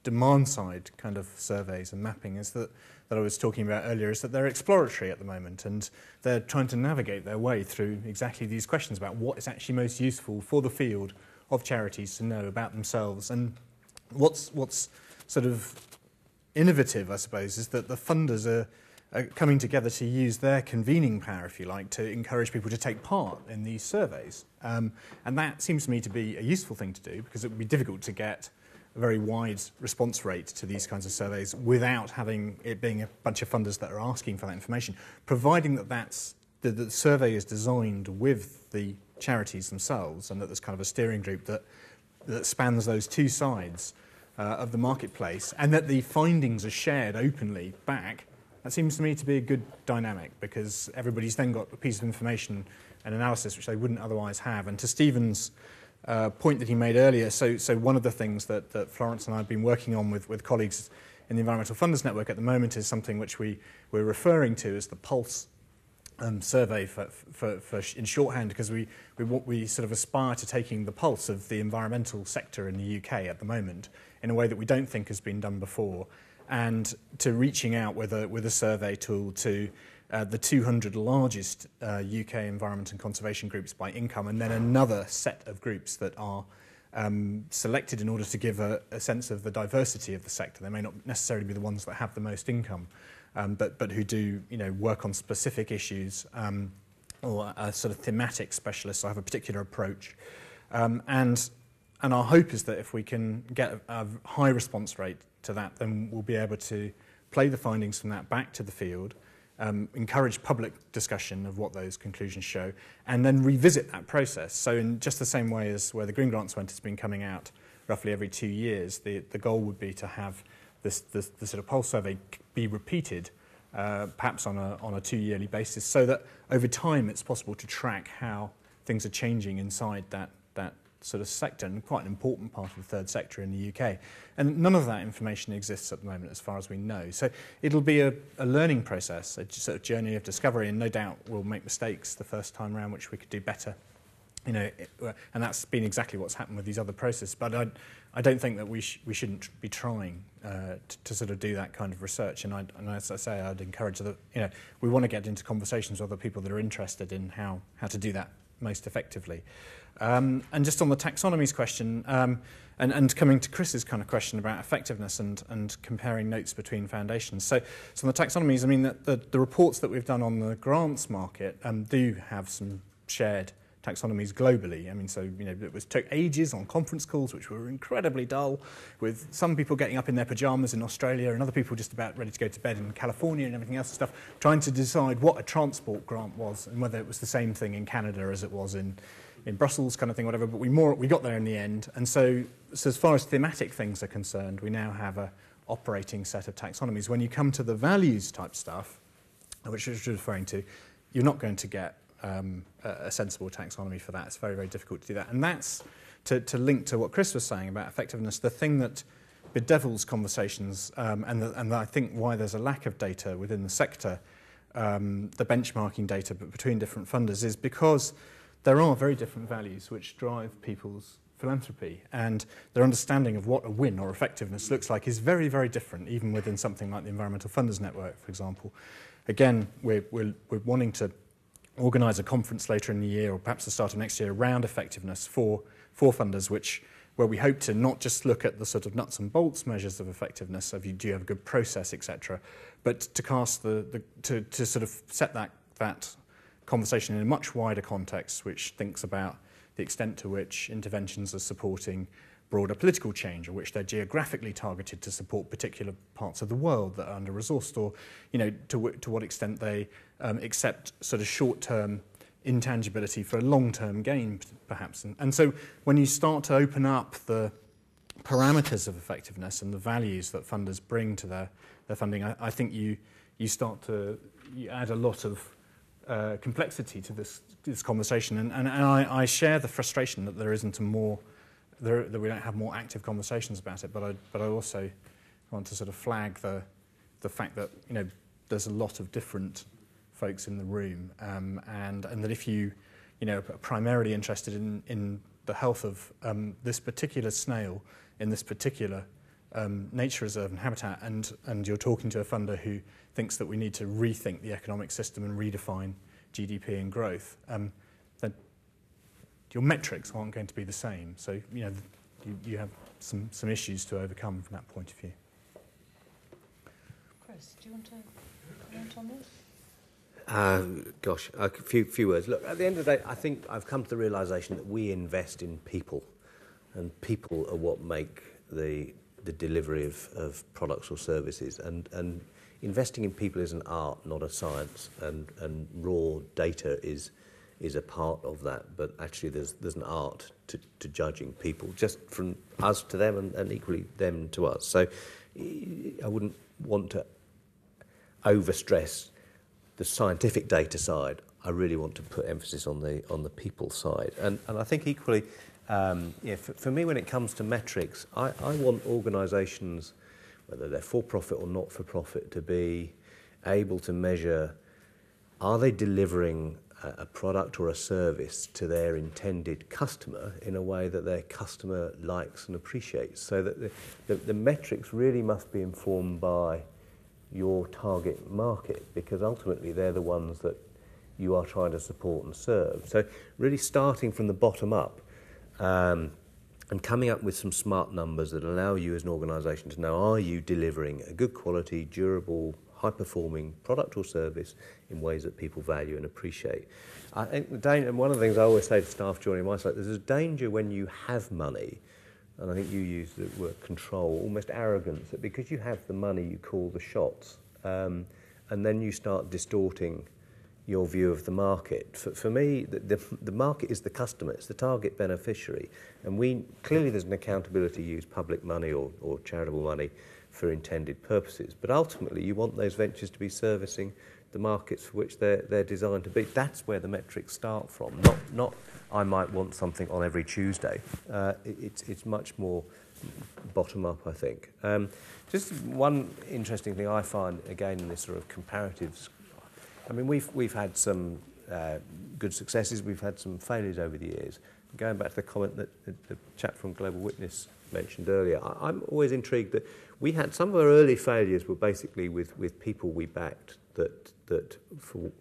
demand side kind of surveys and mapping is that I was talking about earlier is that they're exploratory at the moment and they're trying to navigate their way through exactly these questions about what is actually most useful for the field of charities to know about themselves. And what's sort of innovative, I suppose, is that the funders are coming together to use their convening power, if you like, to encourage people to take part in these surveys. And that seems to me to be a useful thing to do because it would be difficult to get a very wide response rate to these kinds of surveys without having it being a bunch of funders that are asking for that information, providing that the survey is designed with the charities themselves and that there's kind of a steering group that spans those two sides of the marketplace and that the findings are shared openly back. That seems to me to be a good dynamic because everybody's then got a piece of information and analysis which they wouldn't otherwise have. And to Stephen's point that he made earlier. So one of the things that Florence and I have been working on with colleagues in the Environmental Funders Network at the moment is something which we're referring to as the Pulse survey in shorthand, because we sort of aspire to taking the pulse of the environmental sector in the UK at the moment in a way that we don't think has been done before, and to reaching out with a survey tool to the 200 largest UK environment and conservation groups by income, and then another set of groups that are selected in order to give a sense of the diversity of the sector. They may not necessarily be the ones that have the most income, but who do work on specific issues or are sort of thematic specialists or have a particular approach. And our hope is that if we can get a high response rate to that, then we'll be able to play the findings from that back to the field, encourage public discussion of what those conclusions show, and then revisit that process. So in just the same way as where the Green Grants went, it's been coming out roughly every 2 years, the goal would be to have the sort of pulse survey be repeated, perhaps on a 2-yearly basis, so that over time it's possible to track how things are changing inside that sort of sector, and quite an important part of the third sector in the UK. And none of that information exists at the moment as far as we know. So it'll be a learning process, a sort of journey of discovery, and no doubt we'll make mistakes the first time around which we could do better. And that's been exactly what's happened with these other processes. But I don't think that we shouldn't be trying to sort of do that kind of research. And as I say, I'd encourage that we want to get into conversations with other people that are interested in how to do that most effectively. And just on the taxonomies question, and coming to Chris's kind of question about effectiveness and comparing notes between foundations. So on the taxonomies, I mean, the reports that we've done on the grants market do have some shared taxonomies globally. I mean, so it took ages on conference calls, which were incredibly dull, with some people getting up in their pajamas in Australia and other people just about ready to go to bed in California and everything else and stuff, trying to decide what a transport grant was and whether it was the same thing in Canada as it was in Brussels, kind of thing, whatever. But we got there in the end. And so as far as thematic things are concerned, we now have a operating set of taxonomies. When you come to the values type stuff, which I was referring to, you're not going to get a sensible taxonomy for that. It's very, very difficult to do that. And that's, to link to what Chris was saying about effectiveness, the thing that bedevils conversations, and I think why there's a lack of data within the sector, the benchmarking data between different funders, is because there are very different values which drive people's philanthropy, and their understanding of what a win or effectiveness looks like is very, very different, even within something like the Environmental Funders Network, for example. Again, we're wanting to organise a conference later in the year, or perhaps the start of next year, around effectiveness for funders, where we hope to not just look at the sort of nuts and bolts measures of effectiveness, of do you have a good process, etc., but to cast to sort of set that conversation in a much wider context, which thinks about the extent to which interventions are supporting broader political change, or which they're geographically targeted to support particular parts of the world that are under-resourced, or to what extent they accept sort of short-term intangibility for a long-term gain, perhaps. And so when you start to open up the parameters of effectiveness and the values that funders bring to their funding, I think you add a lot of complexity to this conversation, and I share the frustration that there isn't that we don't have more active conversations about it. But I also want to sort of flag the fact that there's a lot of different folks in the room, and that if you are primarily interested in the health of this particular snail in this particular nature reserve and habitat, and you're talking to a funder who thinks that we need to rethink the economic system and redefine GDP and growth, then your metrics aren't going to be the same. So you have some issues to overcome from that point of view. Chris, do you want to comment on this? A few words. Look, at the end of the day, I think I've come to the realisation that we invest in people, and people are what make the delivery of products or services. And investing in people is an art, not a science. And raw data is a part of that. But actually, there's an art to judging people, just from us to them, and equally them to us. So I wouldn't want to overstress the scientific data side. I really want to put emphasis on the people side, and I think equally For me, when it comes to metrics, I want organisations, whether they're for-profit or not-for-profit, to be able to measure, are they delivering a product or a service to their intended customer in a way that their customer likes and appreciates, so that the metrics really must be informed by your target market, because ultimately they're the ones that you are trying to support and serve. So really starting from the bottom up and coming up with some smart numbers that allow you as an organisation to know, are you delivering a good quality, durable, high-performing product or service in ways that people value and appreciate. I think and one of the things I always say to staff joining my site, there's a danger when you have money, and I think you use the word control, almost arrogance, that because you have the money you call the shots, and then you start distorting your view of the market. For me, the market is the customer, it's the target beneficiary, and clearly there's an accountability to use public money or charitable money for intended purposes, but ultimately you want those ventures to be servicing the markets for which they're designed to be. That's where the metrics start from, not I might want something on every Tuesday. It's much more bottom up, I think. Just one interesting thing I find, again, in this sort of comparatives, I mean, we've had some good successes, we've had some failures over the years. Going back to the comment that the chap from Global Witness mentioned earlier, I'm always intrigued that we had some of our early failures were basically with people we backed that for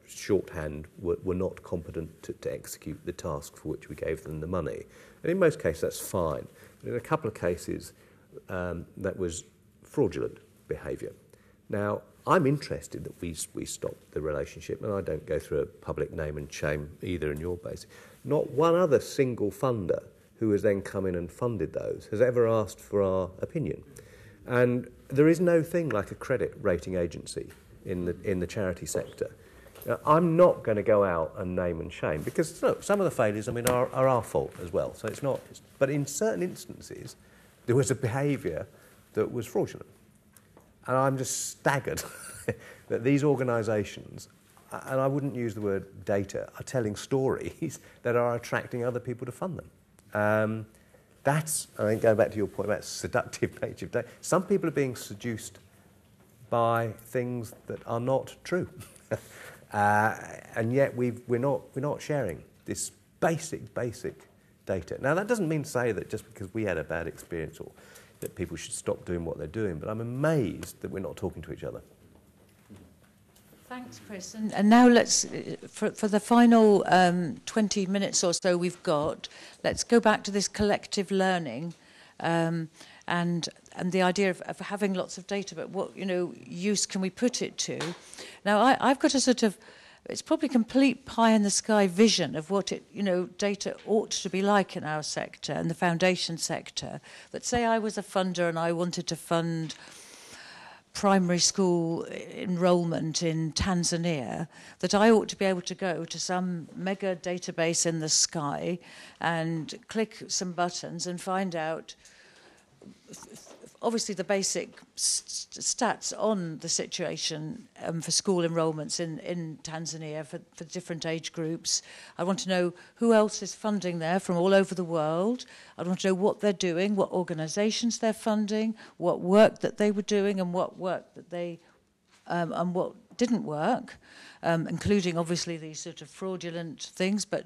shorthand were not competent to execute the task for which we gave them the money. And in most cases that's fine. But in a couple of cases that was fraudulent behaviour. Now, I'm interested that we stop the relationship, and I don't go through a public name and shame either in your base. Not one other single funder who has then come in and funded those has ever asked for our opinion. And there is no thing like a credit rating agency in the charity sector. Now, I'm not going to go out and name and shame, because look, some of the failures, I mean, are our fault as well. So it's not. But in certain instances, there was a behaviour that was fraudulent. And I'm just staggered that these organisations, and I wouldn't use the word data, are telling stories that are attracting other people to fund them. That's, I think, going back to your point about seductive nature of data, some people are being seduced by things that are not true. And yet we're not sharing this basic data. Now, that doesn't mean to say that just because we had a bad experience or that people should stop doing what they're doing, but I'm amazed that we're not talking to each other. Thanks, Chris. And now let's, for the final 20 minutes or so we've got, let's go back to this collective learning and the idea of having lots of data, but what use can we put it to? Now, I've got a sort of, it's probably complete pie-in-the-sky vision of what data ought to be like in our sector and the foundation sector. That say I was a funder and I wanted to fund primary school enrolment in Tanzania, that I ought to be able to go to some mega database in the sky and click some buttons and find out obviously the basic stats on the situation for school enrolments in Tanzania for different age groups. I want to know who else is funding there from all over the world. I want to know what they're doing, what organisations they're funding, what work that they were doing and what work that they and what didn't work, including obviously these sort of fraudulent things, but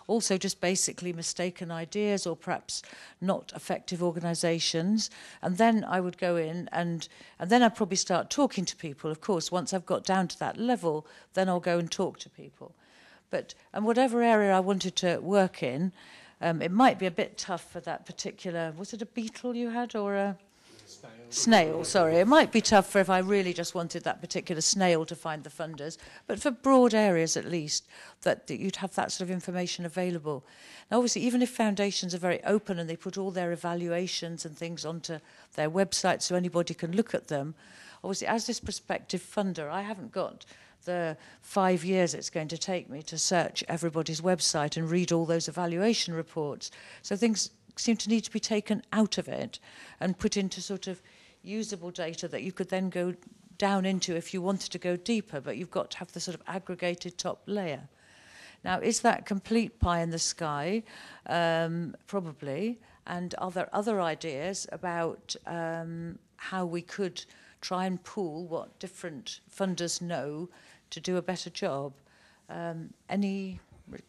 also just basically mistaken ideas or perhaps not effective organisations. And then I would go in and then I'd probably start talking to people. Of course, once I've got down to that level, then I'll go and talk to people. And whatever area I wanted to work in, it might be a bit tough for that particular, was it a beetle you had or a... Snail, sorry. It might be tough for if I really just wanted that particular snail to find the funders, but for broad areas at least, that you'd have that sort of information available. Now, obviously, even if foundations are very open and they put all their evaluations and things onto their website so anybody can look at them, obviously, as this prospective funder, I haven't got the 5 years it's going to take me to search everybody's website and read all those evaluation reports. So things seem to need to be taken out of it and put into sort of usable data that you could then go down into if you wanted to go deeper, but you've got to have the sort of aggregated top layer. Now, is that complete pie in the sky? Probably. And are there other ideas about how we could try and pool what different funders know to do a better job? Any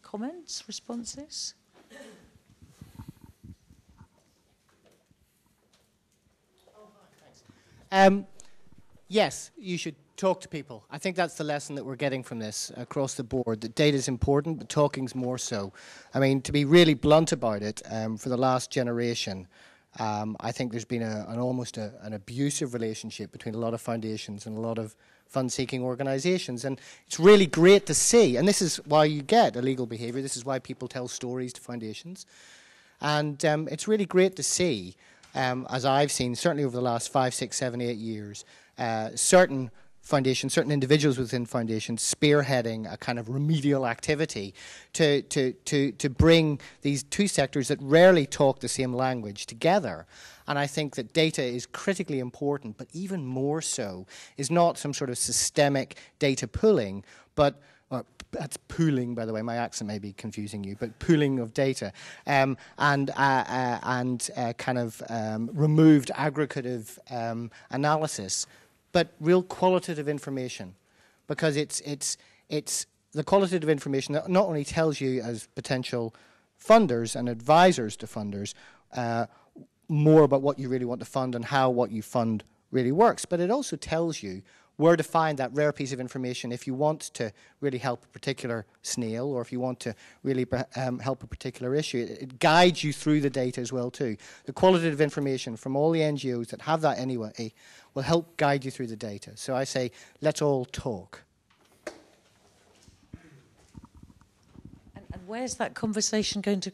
comments, responses? Yes, you should talk to people. I think that's the lesson that we're getting from this across the board, that data is important, but talking's more so. I mean, to be really blunt about it, for the last generation, I think there's been almost an abusive relationship between a lot of foundations and a lot of fund-seeking organisations. And it's really great to see, and this is why you get illegal behaviour, this is why people tell stories to foundations. And it's really great to see, as I've seen, certainly over the last 5, 6, 7, 8 years, certain foundations, certain individuals within foundations spearheading a kind of remedial activity to bring these two sectors that rarely talk the same language together. And I think that data is critically important, but even more so is not some sort of systemic data pooling, but that's pooling, by the way. My accent may be confusing you, but pooling of data and kind of removed aggregative analysis, but real qualitative information, because it's the qualitative information that not only tells you as potential funders and advisors to funders more about what you really want to fund and how what you fund really works, but it also tells you where to find that rare piece of information if you want to really help a particular snail, or if you want to really help a particular issue. It guides you through the data as well too. The qualitative information from all the NGOs that have that anyway will help guide you through the data. So I say, let's all talk. And where's that conversation going to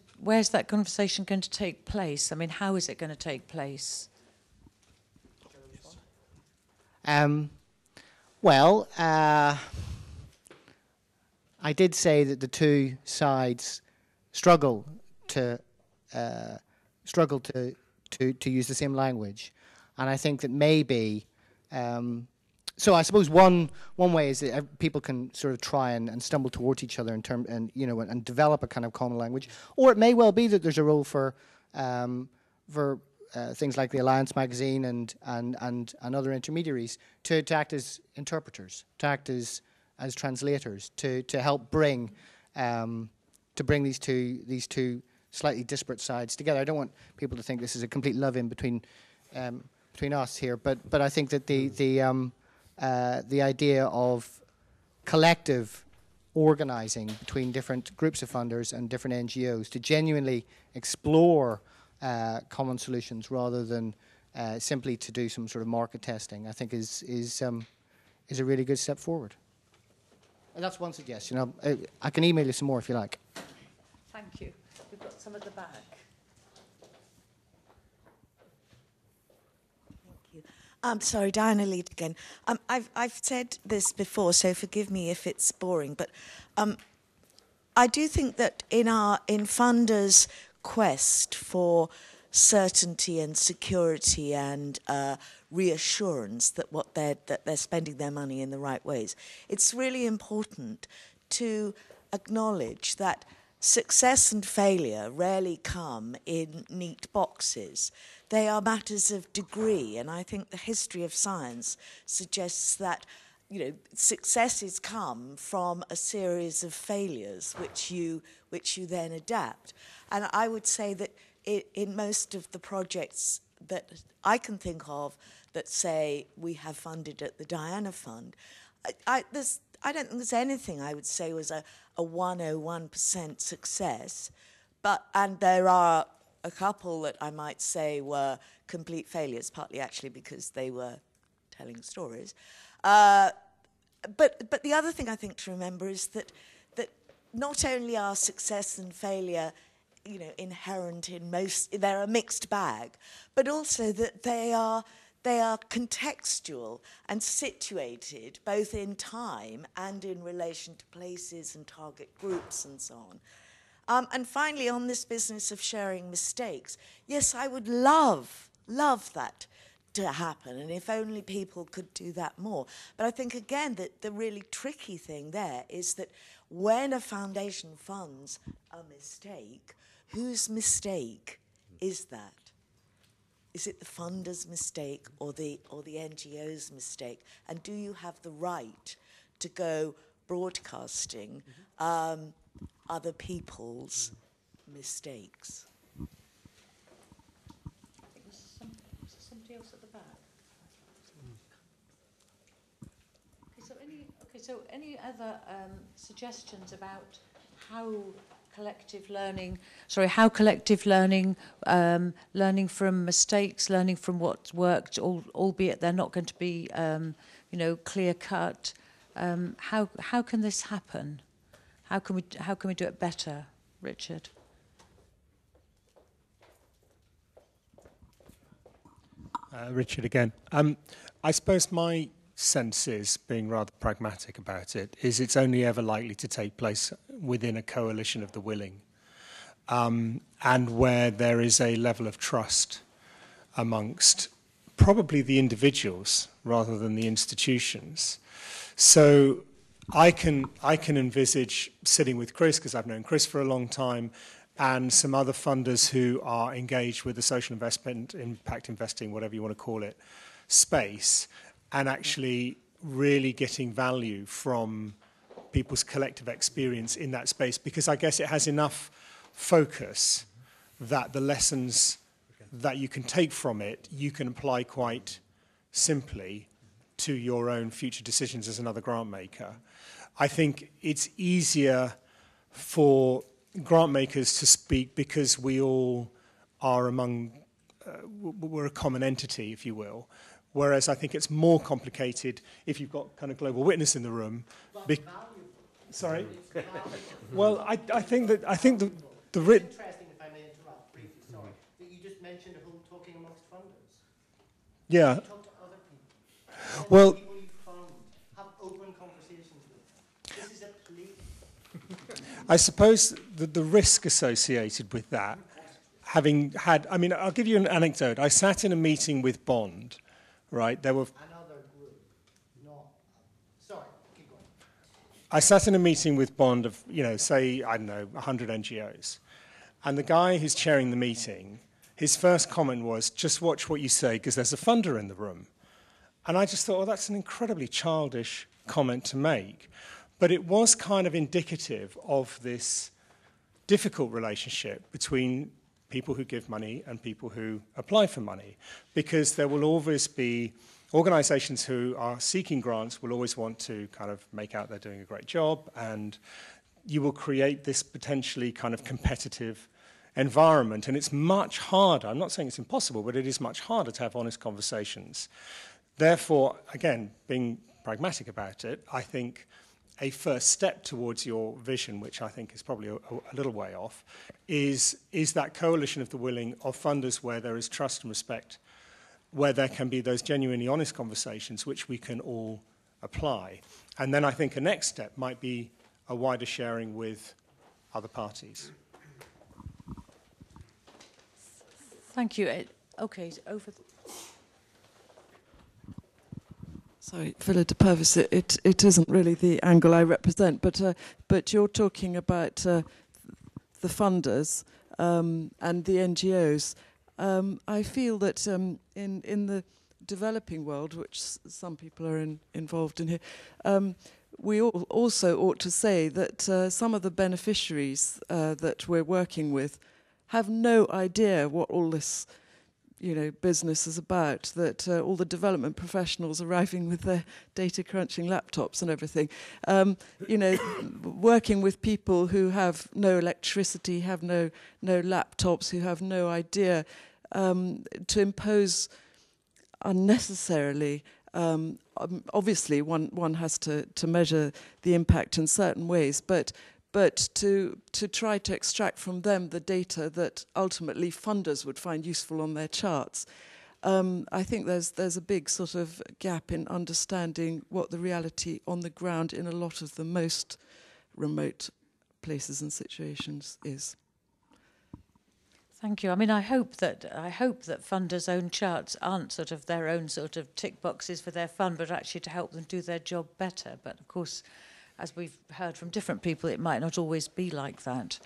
take place? I mean, how is it going to take place? Well, I did say that the two sides struggle to use the same language, and I think that maybe. So I suppose one way is that people can sort of try and stumble towards each other and develop a kind of common language, or it may well be that there's a role for things like the Alliance magazine and other intermediaries to act as interpreters, to act as translators, to help bring these two slightly disparate sides together. I don't want people to think this is a complete love-in between us here, but I think that the idea of collective organising between different groups of funders and different NGOs to genuinely explore common solutions rather than simply to do some sort of market testing, I think is a really good step forward. And that's one suggestion. I can email you some more if you like. Thank you. We've got some at the back. I'm sorry, Diana Lead again. I've said this before, so forgive me if it's boring, but I do think that in funders' quest for certainty and security and reassurance that they're spending their money in the right ways, it's really important to acknowledge that success and failure rarely come in neat boxes. They are matters of degree, and I think the history of science suggests that successes come from a series of failures which you then adapt. And I would say that in most of the projects that I can think of that say we have funded at the Diana Fund, I don't think there's anything I would say was a 101% success, and there are a couple that I might say were complete failures, partly actually because they were telling stories. But the other thing I think to remember is that not only are success and failure inherent in they're a mixed bag, but also that they are contextual and situated both in time and in relation to places and target groups and so on. And finally, on this business of sharing mistakes, yes, I would love that to happen, and if only people could do that more. But I think, again, that the really tricky thing there is that when a foundation funds a mistake, whose mistake is that? Is it the funder's mistake or the NGO's mistake? And do you have the right to go broadcasting other people's mistakes? Somebody else at the back. So any other suggestions about how collective learning, learning from mistakes, learning from what's worked, albeit they're not going to be, clear cut. How can this happen? How can we do it better, Richard? Richard again. I suppose my sense is, being rather pragmatic about it, is it's only ever likely to take place within a coalition of the willing, and where there is a level of trust amongst probably the individuals rather than the institutions. So I can envisage sitting with Chris, because I've known Chris for a long time, and some other funders who are engaged with the social investment, impact investing, whatever you want to call it, space, and actually really getting value from people's collective experience in that space, because I guess it has enough focus that the lessons that you can take from it, you can apply quite simply to your own future decisions as another grant maker. I think it's easier for grant makers to speak because we all are we're a common entity, if you will. Whereas I think it's more complicated if you've got kind of global witness in the room. Sorry. Well, I think the It's interesting, if I may interrupt briefly, sorry, that you just mentioned who talking amongst funders. Yeah. You talk to other people. Well, People you fund, have open conversations with. This is a plea. I suppose the risk associated with that, having had, I mean, I'll give you an anecdote. I sat in a meeting with Bond, right? There were Another group. No. Sorry, keep going. I sat in a meeting with Bond of, say, I don't know, 100 NGOs. And the guy who's chairing the meeting, his first comment was, just watch what you say, because there's a funder in the room. And I just thought, well, that's an incredibly childish comment to make. But it was kind of indicative of this difficult relationship between people who give money and people who apply for money. Because there will always be organizations who are seeking grants will always want to kind of make out they're doing a great job, and you will create this potentially kind of competitive environment. And it's much harder, I'm not saying it's impossible, but it is much harder to have honest conversations. Therefore, again, being pragmatic about it, I think a first step towards your vision, which I think is probably a little way off, is that coalition of the willing of funders where there is trust and respect, where there can be those genuinely honest conversations which we can all apply. And then I think a next step might be a wider sharing with other parties. Thank you. Okay, over. Sorry, Philip de Purvis, it isn't really the angle I represent, but you're talking about the funders and the NGOs. I feel that in the developing world, which some people are involved in here, we also ought to say that some of the beneficiaries that we're working with have no idea what all this business is about, that all the development professionals arriving with their data crunching laptops and everything, working with people who have no electricity, have no laptops, who have no idea, to impose unnecessarily. Obviously, one has to measure the impact in certain ways, but to try to extract from them the data that ultimately funders would find useful on their charts. I think there's a big sort of gap in understanding what the reality on the ground in a lot of the most remote places and situations is. Thank you. I mean, I hope that funders' own charts aren't sort of their own sort of tick boxes for their fund, but actually to help them do their job better. But of course, as we've heard from different people, it might not always be like that.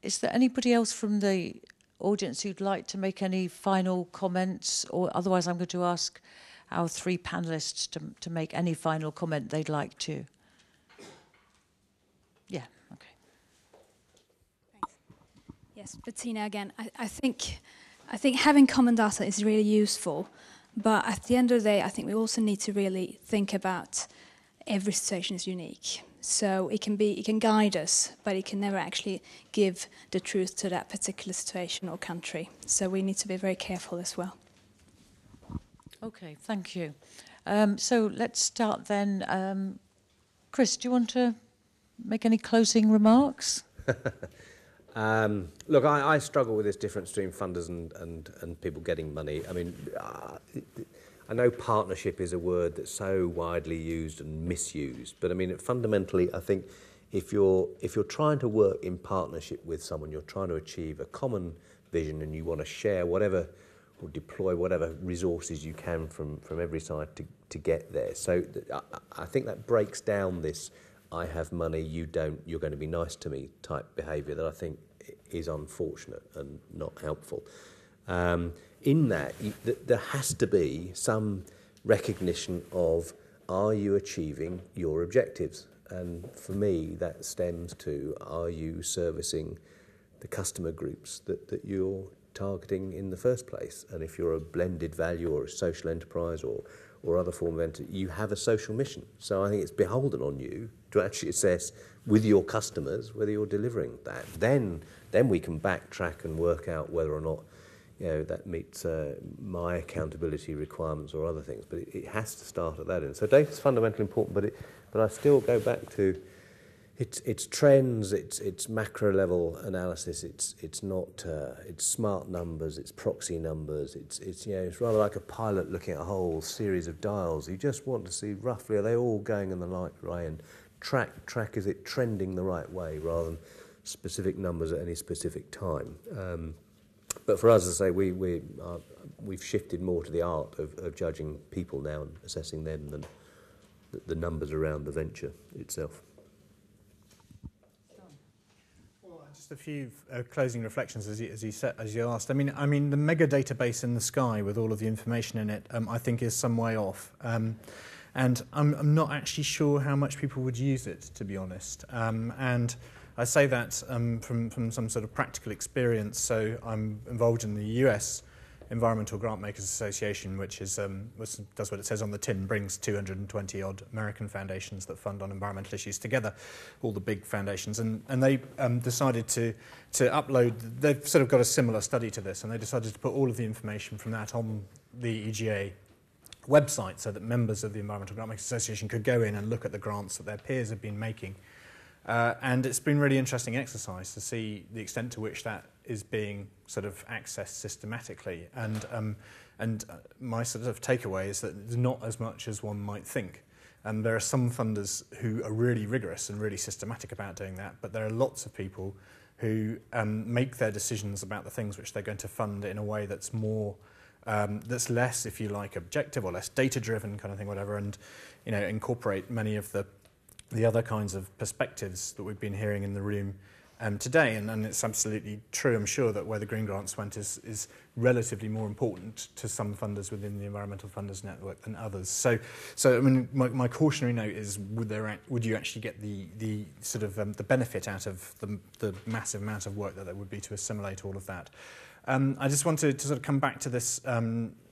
Is there anybody else from the audience who'd like to make any final comments? Or otherwise, I'm going to ask our three panellists to make any final comment they'd like to. Yeah, okay. Yes, Bettina again. I think having common data is really useful, but at the end of the day, I think we also need to really think about every situation is unique. So it can guide us, but it can never actually give the truth to that particular situation or country. So we need to be very careful as well. Okay, thank you. So let's start then. Chris, do you want to make any closing remarks? Look, I struggle with this difference between funders and people getting money. I mean, I know partnership is a word that's so widely used and misused, but I mean, fundamentally, I think if you're trying to work in partnership with someone, you're trying to achieve a common vision, and you want to share whatever or deploy whatever resources you can from every side to get there. So I think that breaks down this "I have money, you don't, you're going to be nice to me" type behaviour that I think is unfortunate and not helpful. In that, there has to be some recognition of, are you achieving your objectives? And for me, that stems to, are you servicing the customer groups that you're targeting in the first place? And if you're a blended value or a social enterprise or other form of entity, you have a social mission. So I think it's beholden on you to actually assess with your customers whether you're delivering that. Then we can backtrack and work out whether or not that meets my accountability requirements or other things. But it has to start at that end. So data's fundamentally important, but I still go back to it's trends, it's macro level analysis, it's not it's smart numbers, it's proxy numbers, it's rather like a pilot looking at a whole series of dials. You just want to see roughly, are they all going in the right way, and track is it trending the right way rather than specific numbers at any specific time. But for us, as I say, we've shifted more to the art of judging people now and assessing them than the numbers around the venture itself. Well, just a few closing reflections, as you asked. I mean, the mega database in the sky with all of the information in it, I think, is some way off. And I'm not actually sure how much people would use it, to be honest. And I say that from some sort of practical experience. So I'm involved in the US Environmental Grant Makers Association, which does what it says on the tin, brings 220 odd American foundations that fund on environmental issues together, all the big foundations. And they decided to upload, they've sort of got a similar study to this, and they decided to put all of the information from that on the EGA website so that members of the Environmental Grant Makers Association could go in and look at the grants that their peers have been making. And it's been really interesting exercise to see the extent to which that is being sort of accessed systematically. And my sort of takeaway is that there's not as much as one might think. And there are some funders who are really rigorous and really systematic about doing that, but there are lots of people who make their decisions about the things which they're going to fund in a way that's more that's less, if you like, objective or less data-driven kind of thing, whatever, and incorporate many of the other kinds of perspectives that we've been hearing in the room today. And it's absolutely true, I'm sure, that where the Green Grants went is relatively more important to some funders within the Environmental Funders Network than others. So I mean, my cautionary note is, would you actually get the sort of the benefit out of the massive amount of work that there would be to assimilate all of that? I just wanted to sort of come back to this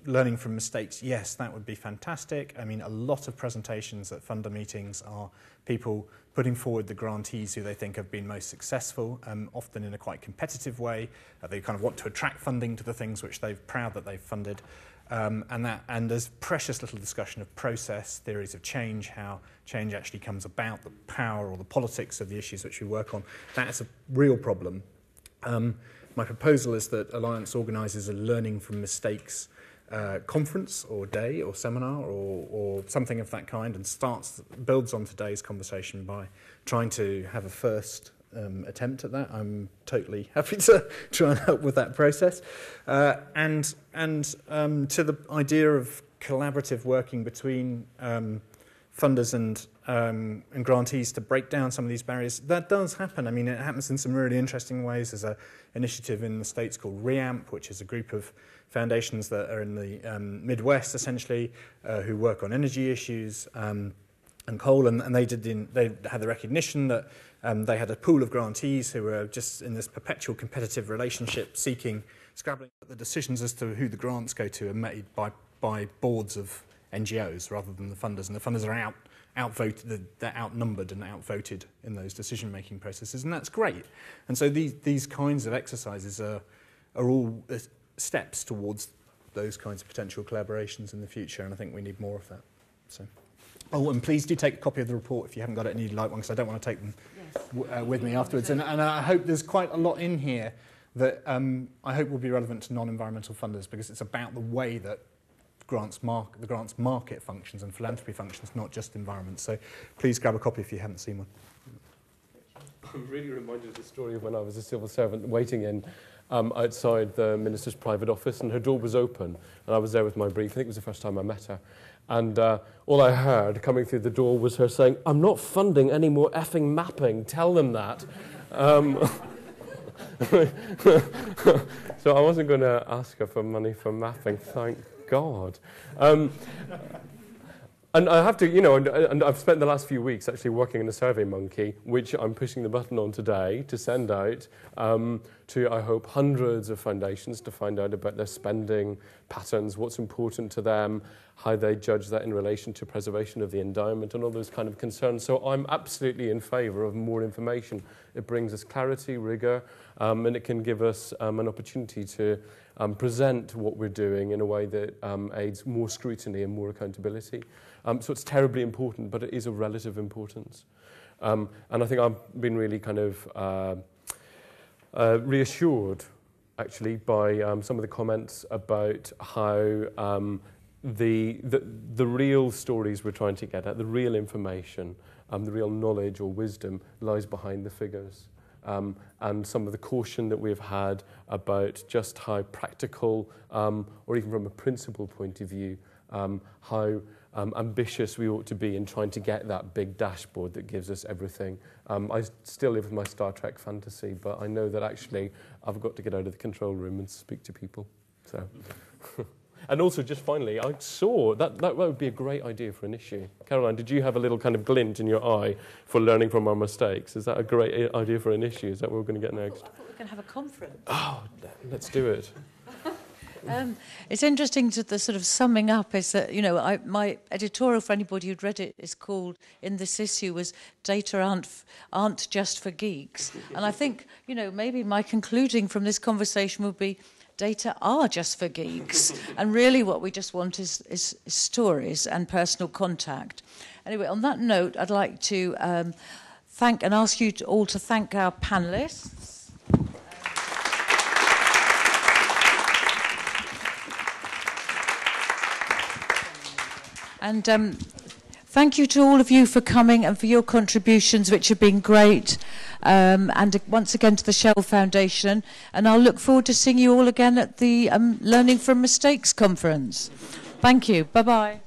learning from mistakes. Yes, that would be fantastic. I mean, a lot of presentations at funder meetings are people putting forward the grantees who they think have been most successful, often in a quite competitive way. They kind of want to attract funding to the things which they're proud that they've funded. And there's precious little discussion of process, theories of change, how change actually comes about, the power or the politics of the issues which we work on. That's a real problem. My proposal is that Alliance organises a learning from mistakes conference or day or seminar or something of that kind, and builds on today's conversation by trying to have a first attempt at that. I'm totally happy to try and help with that process. And to the idea of collaborative working between funders and grantees to break down some of these barriers, that does happen. I mean, it happens in some really interesting ways. There's an initiative in the States called REAMP, which is a group of foundations that are in the Midwest, essentially, who work on energy issues and coal, and they had the recognition that they had a pool of grantees who were just in this perpetual competitive relationship, scrabbling at the decisions as to who the grants go to are made by boards of NGOs rather than the funders, and the funders are outvoted, they're outnumbered and outvoted in those decision-making processes, and that's great. And so these kinds of exercises are all steps towards those kinds of potential collaborations in the future, and I think we need more of that. So. Oh, and please do take a copy of the report if you haven't got it and you'd like one, because I don't want to take them with me afterwards. And I hope there's quite a lot in here that I hope will be relevant to non-environmental funders, because it's about the way that the grants market functions and philanthropy functions, not just environment. So please grab a copy if you haven't seen one. I'm really reminded of the story of when I was a civil servant waiting in outside the minister's private office, and her door was open, and I was there with my brief. I think it was the first time I met her. And all I heard coming through the door was her saying, "I'm not funding any more effing mapping, tell them that." So I wasn't going to ask her for money for mapping, thank God. And I have to, and I've spent the last few weeks actually working in a SurveyMonkey, which I'm pushing the button on today to send out to, I hope, hundreds of foundations to find out about their spending patterns, what's important to them, how they judge that in relation to preservation of the endowment and all those kind of concerns. So I'm absolutely in favour of more information. It brings us clarity, rigour, and it can give us an opportunity to present what we're doing in a way that aids more scrutiny and more accountability. So it's terribly important, but it is of relative importance. And I think I've been really kind of reassured, actually, by some of the comments about how the real stories we're trying to get at, the real information, the real knowledge or wisdom lies behind the figures. And some of the caution that we've had about just how practical, or even from a principle point of view, how ambitious we ought to be in trying to get that big dashboard that gives us everything. I still live with my Star Trek fantasy, but I know that actually I've got to get out of the control room and speak to people. So. And also, just finally, I saw that would be a great idea for an issue. Caroline, did you have a little kind of glint in your eye for learning from our mistakes? Is that a great idea for an issue? Is that what we're going to get next? I thought we were going to have a conference. Oh, let's do it. It's interesting to the sort of summing up is that, my editorial for anybody who'd read it is called, in this issue, was Data aren't just for geeks. And I think, maybe my concluding from this conversation would be, data are just for geeks, and really what we just want is stories and personal contact. Anyway, on that note, I'd like to thank and ask you all to thank our panellists. And thank you to all of you for coming and for your contributions, which have been great. And once again to the Shell Foundation. And I'll look forward to seeing you all again at the Learning from Mistakes conference. Thank you. Bye-bye.